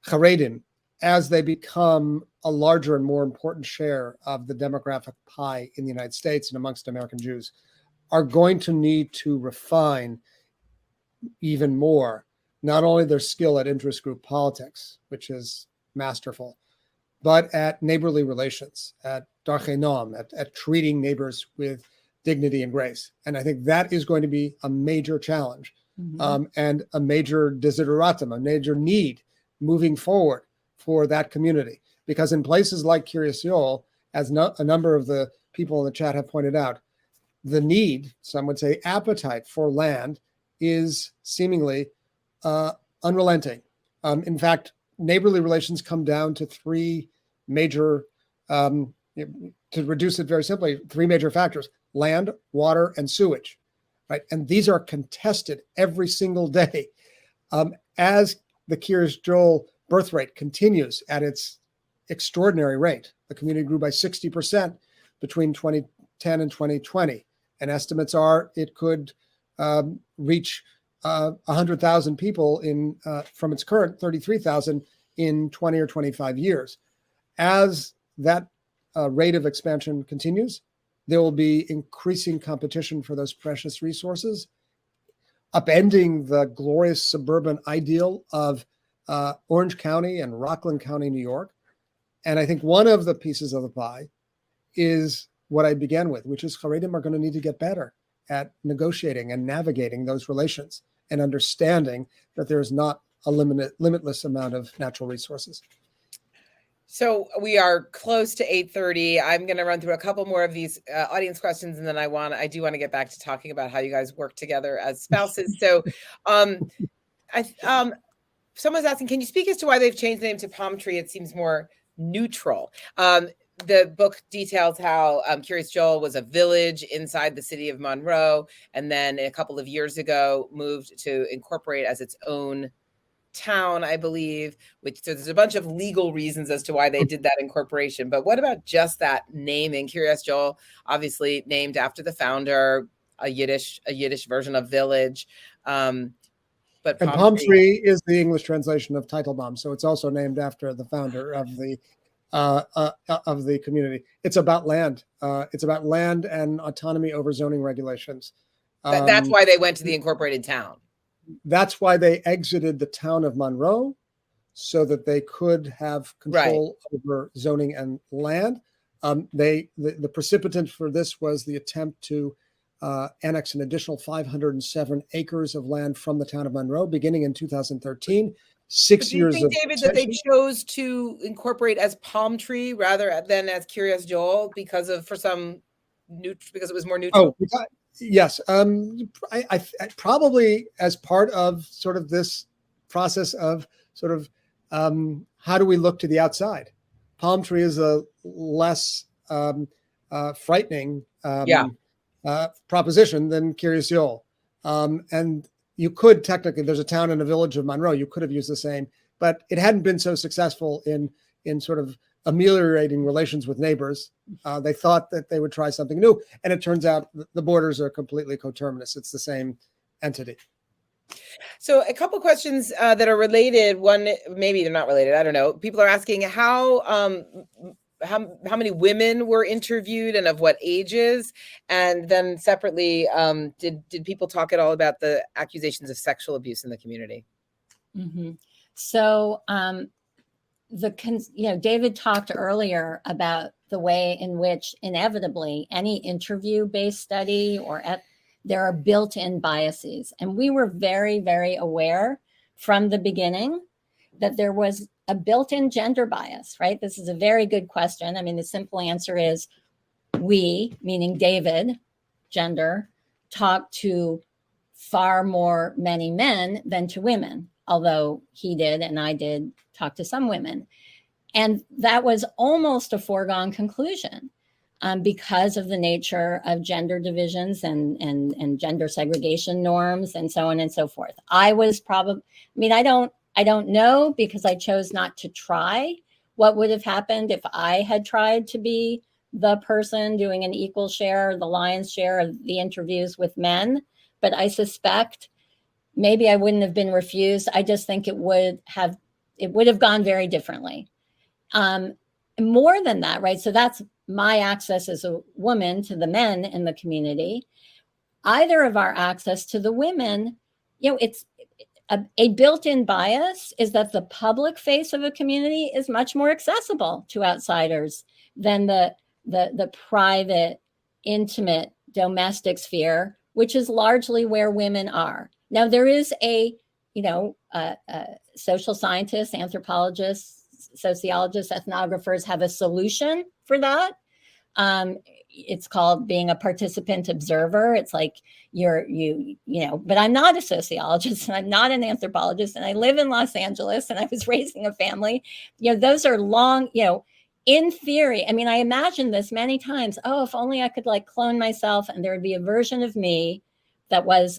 Speaker 3: Haredim, as they become a larger and more important share of the demographic pie in the United States and amongst American Jews, are going to need to refine even more not only their skill at interest group politics, which is masterful, but at neighborly relations, at darchei noam, at treating neighbors with dignity and grace. And I think that is going to be a major challenge, and a major desideratum, a major need moving forward for that community. Because in places like Kiryas Yol, as a number of the people in the chat have pointed out, the need, some would say appetite for land, is seemingly unrelenting. In fact, neighborly relations come down to three major, to reduce it very simply, three major factors: land, water, and sewage, right? And these are contested every single day. As the Kiryas Yol birth rate continues at its extraordinary rate, the community grew by 60% between 2010 and 2020. And estimates are it could reach 100,000 people from its current 33,000 in 20 or 25 years. As that rate of expansion continues, there will be increasing competition for those precious resources, upending the glorious suburban ideal of Orange County and Rockland County, New York. And I think one of the pieces of the pie is what I began with, which is Haredim are going to need to get better at negotiating and navigating those relations and understanding that there's not a limitless amount of natural resources.
Speaker 2: So we are close to 8:30. I'm going to run through a couple more of these audience questions, and then I do want to get back to talking about how you guys work together as spouses. So someone's asking, can you speak as to why they've changed the name to Palm Tree? It seems more neutral. The book details how Kiryas Yol was a village inside the city of Monroe, and then a couple of years ago moved to incorporate as its own town, I believe. So there's a bunch of legal reasons as to why they did that incorporation. But what about just that naming? Kiryas Yol, obviously named after the founder, a Yiddish version of village. But
Speaker 3: Palm Tree is the English translation of Teitelbaum, so it's also named after the founder of the community. It's about land. It's about land and autonomy over zoning regulations.
Speaker 2: That's why they went to the incorporated town.
Speaker 3: That's why they exited the town of Monroe, so that they could have control over zoning and land. The precipitant for this was the attempt to annex an additional 507 acres of land from the town of Monroe, beginning in 2013. 6 years of
Speaker 2: David, that they chose to incorporate as Palm Tree rather than as Kiryas Yol because it was more neutral.
Speaker 3: Oh, yes. I probably as part of sort of this process of sort of how do we look to the outside? Palm Tree is a less frightening proposition than Kiryas Yol. And you could technically, there's a town and a village of Monroe, you could have used the same, but it hadn't been so successful in sort of ameliorating relations with neighbors. They thought that they would try something new, and it turns out the borders are completely coterminous. It's the same entity.
Speaker 2: So a couple questions that are related. One, maybe they're not related. I don't know. People are asking how many women were interviewed and of what ages, and then separately, did people talk at all about the accusations of sexual abuse in the community?
Speaker 4: Mm-hmm. So, David talked earlier about the way in which inevitably any interview-based study there are built-in biases, and we were very, very aware from the beginning that there was a built-in gender bias, right? This is a very good question. I mean, the simple answer is we, meaning David, gender, talked to far more many men than to women, although he did and I did talk to some women. And that was almost a foregone conclusion because of the nature of gender divisions and gender segregation norms and so on and so forth. I was probably, I mean, I don't know, because I chose not to try what would have happened if I had tried to be the person doing an equal share, the lion's share of the interviews with men. But I suspect maybe I wouldn't have been refused. I just think it would have gone very differently. More than that, right? So that's my access as a woman to the men in the community. Either of our access to the women, it's a built-in bias is that the public face of a community is much more accessible to outsiders than the private, intimate, domestic sphere, which is largely where women are. Now, there is social scientists, anthropologists, sociologists, ethnographers have a solution for that. It's called being a participant observer. It's like but I'm not a sociologist and I'm not an anthropologist and I live in Los Angeles and I was raising a family. Those are long, in theory. I mean, I imagined this many times. Oh, if only I could clone myself and there would be a version of me that was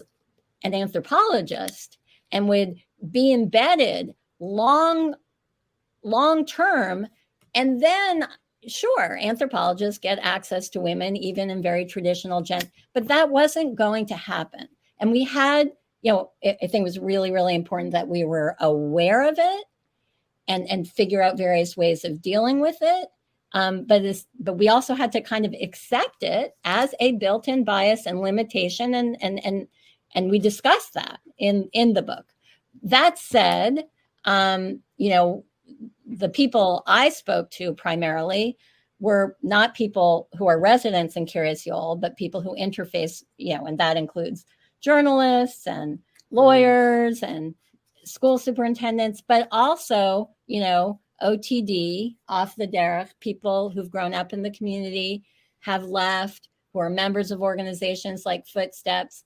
Speaker 4: an anthropologist and would be embedded long term. And then, sure, anthropologists get access to women, even in very traditional but that wasn't going to happen. And we had, I think it was really, really important that we were aware of it and figure out various ways of dealing with it. But we also had to kind of accept it as a built-in bias and limitation. And we discussed that in the book. That said, the people I spoke to primarily were not people who are residents in Kiryas, but people who interface, and that includes journalists and lawyers and school superintendents, but also, OTD, off the derech, people who've grown up in the community, have left, who are members of organizations like Footsteps,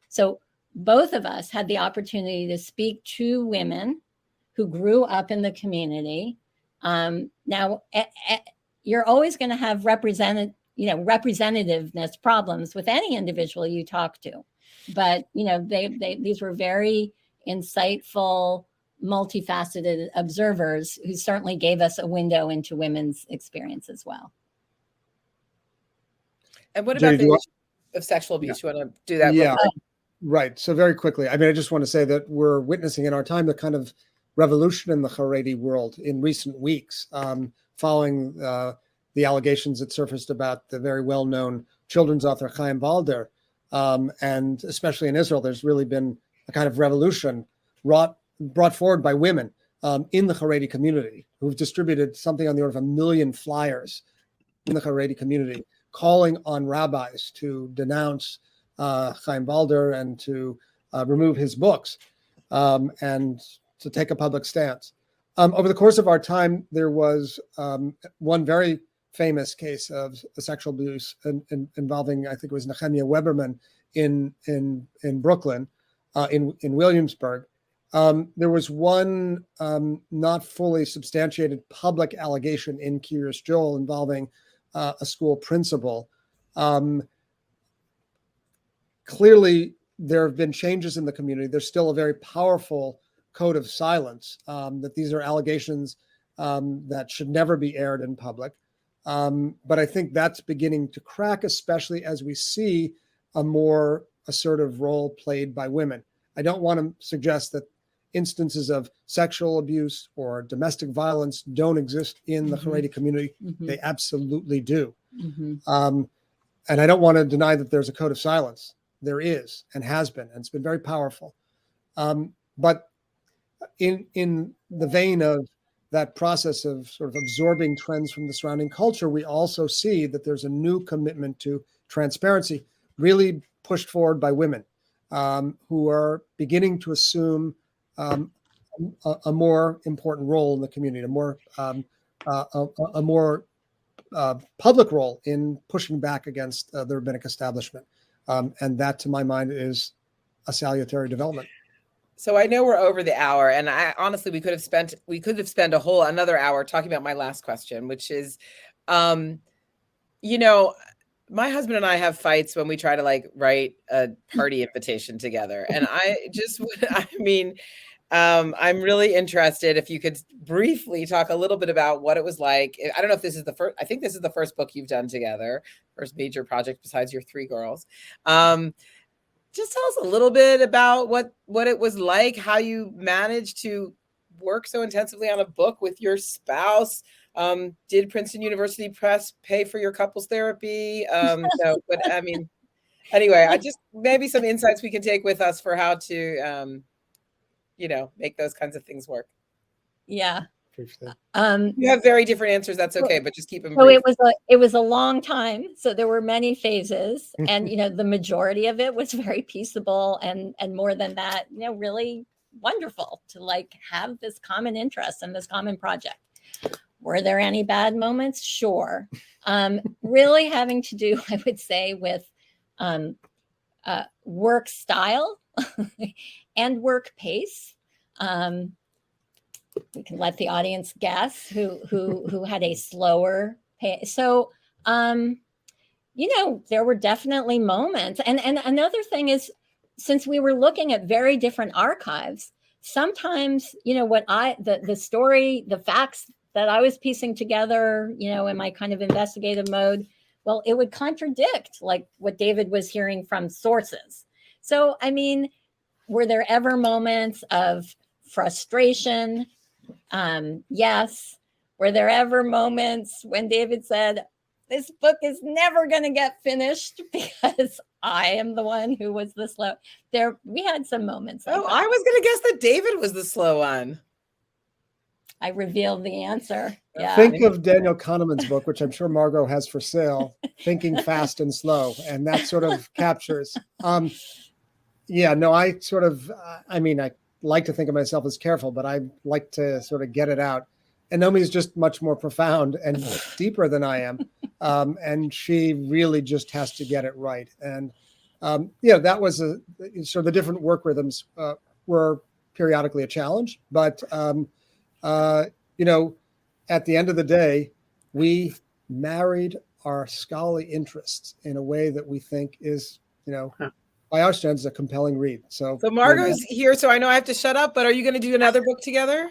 Speaker 4: so both of us had the opportunity to speak to women who grew up in the community. Now, you're always going to have representativeness problems with any individual you talk to, but these were very insightful, multifaceted observers who certainly gave us a window into women's experience as well.
Speaker 2: And what about the issue of sexual abuse? You want to do that?
Speaker 3: Yeah, right. So very quickly, I just want to say that we're witnessing in our time the kind of revolution in the Haredi world in recent weeks, following the allegations that surfaced about the very well-known children's author Chaim Balder. And especially in Israel, there's really been a kind of revolution brought forward by women in the Haredi community, who've distributed something on the order of 1 million flyers in the Haredi community, calling on rabbis to denounce Chaim Balder and to remove his books and to take a public stance. Over the course of our time, there was one very famous case of sexual abuse involving, I think it was Nehemiah Weberman in Brooklyn, in Williamsburg. There was one not fully substantiated public allegation in Kiryas Joel involving a school principal. Clearly, there have been changes in the community. There's still a very powerful code of silence, that these are allegations that should never be aired in public. But I think that's beginning to crack, especially as we see a more assertive role played by women. I don't want to suggest that instances of sexual abuse or domestic violence don't exist in the Haredi community. They absolutely do. And I don't want to deny that there's a code of silence. There is and has been, and it's been very powerful. But in the vein of that process of sort of absorbing trends from the surrounding culture, we also see that there's a new commitment to transparency, really pushed forward by women, who are beginning to assume a more important role in the community, a more public role in pushing back against the rabbinic establishment. And that, to my mind, is a salutary development.
Speaker 2: So I know we're over the hour, and I honestly we could have spent another hour talking about my last question, which is, you know, my husband and I have fights when we try to like write a party invitation together, and I'm really interested if you could briefly talk a little bit about what it was like. I don't know if this is the first. I think this is the first book you've done together, first major project besides your three girls. Just tell us a little bit about what it was like, how you managed to work so intensively on a book with your spouse. Did Princeton University Press pay for your couples therapy? No, but I mean, anyway, I just maybe some insights we can take with us for how to, make those kinds of things work.
Speaker 4: Yeah.
Speaker 2: You have very different answers. That's okay, but just keep them
Speaker 4: so
Speaker 2: brief.
Speaker 4: it was a long time. So there were many phases, and the majority of it was very peaceable, and more than that, really wonderful to like have this common interest and this common project. Were there any bad moments? Sure. Really having to do, I would say, with work style and work pace. We can let the audience guess who had a slower pace. So, there were definitely moments. And another thing is, since we were looking at very different archives, sometimes, the story, the facts that I was piecing together, in my kind of investigative mode, well, it would contradict like what David was hearing from sources. So, I mean, were there ever moments of frustration? Yes. Were there ever moments when David said, this book is never going to get finished because I am the one who was the slow? We had some moments. Like
Speaker 2: I was going to guess that David was the slow one.
Speaker 4: I revealed the answer. Yeah.
Speaker 3: Think of Daniel Kahneman's book, which I'm sure Margot has for sale, Thinking Fast and Slow. And that sort of captures. I like to think of myself as careful, but I like to sort of get it out. And Nomi is just much more profound and deeper than I am. And she really just has to get it right. And, that was sort of the different work rhythms were periodically a challenge. But, at the end of the day, we married our scholarly interests in a way that we think is, by our standards, a compelling read. So
Speaker 2: Margot's here, so I know I have to shut up, but are you going to do another book together?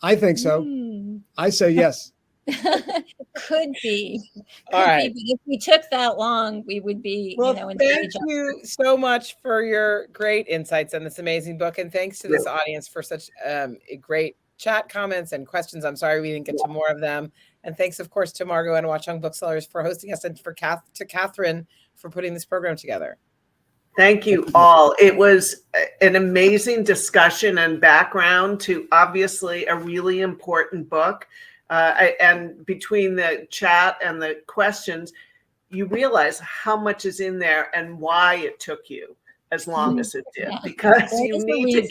Speaker 3: I think so. I say yes.
Speaker 4: Could be.
Speaker 2: All right.
Speaker 4: But if we took that long, we would be,
Speaker 2: thank you so much for your great insights on this amazing book. And thanks to this audience for such great chat comments and questions. I'm sorry we didn't get to more of them. And thanks, of course, to Margot and Watchung Booksellers for hosting us, and to Catherine for putting this program together.
Speaker 1: Thank you all. It was an amazing discussion and background to obviously a really important book. And between the chat and the questions, you realize how much is in there and why it took you as long as it did, because you need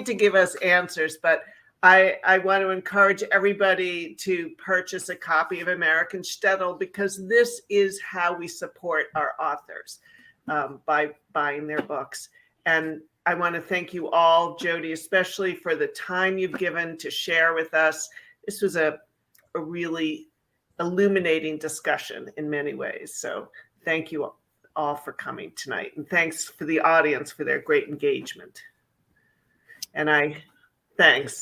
Speaker 1: to give us answers. But I want to encourage everybody to purchase a copy of American Shtetl, because this is how we support our authors, by buying their books. And I want to thank you all, Jodi, especially for the time you've given to share with us. This was a really illuminating discussion in many ways. So thank you all for coming tonight. And thanks for the audience for their great engagement. And thanks.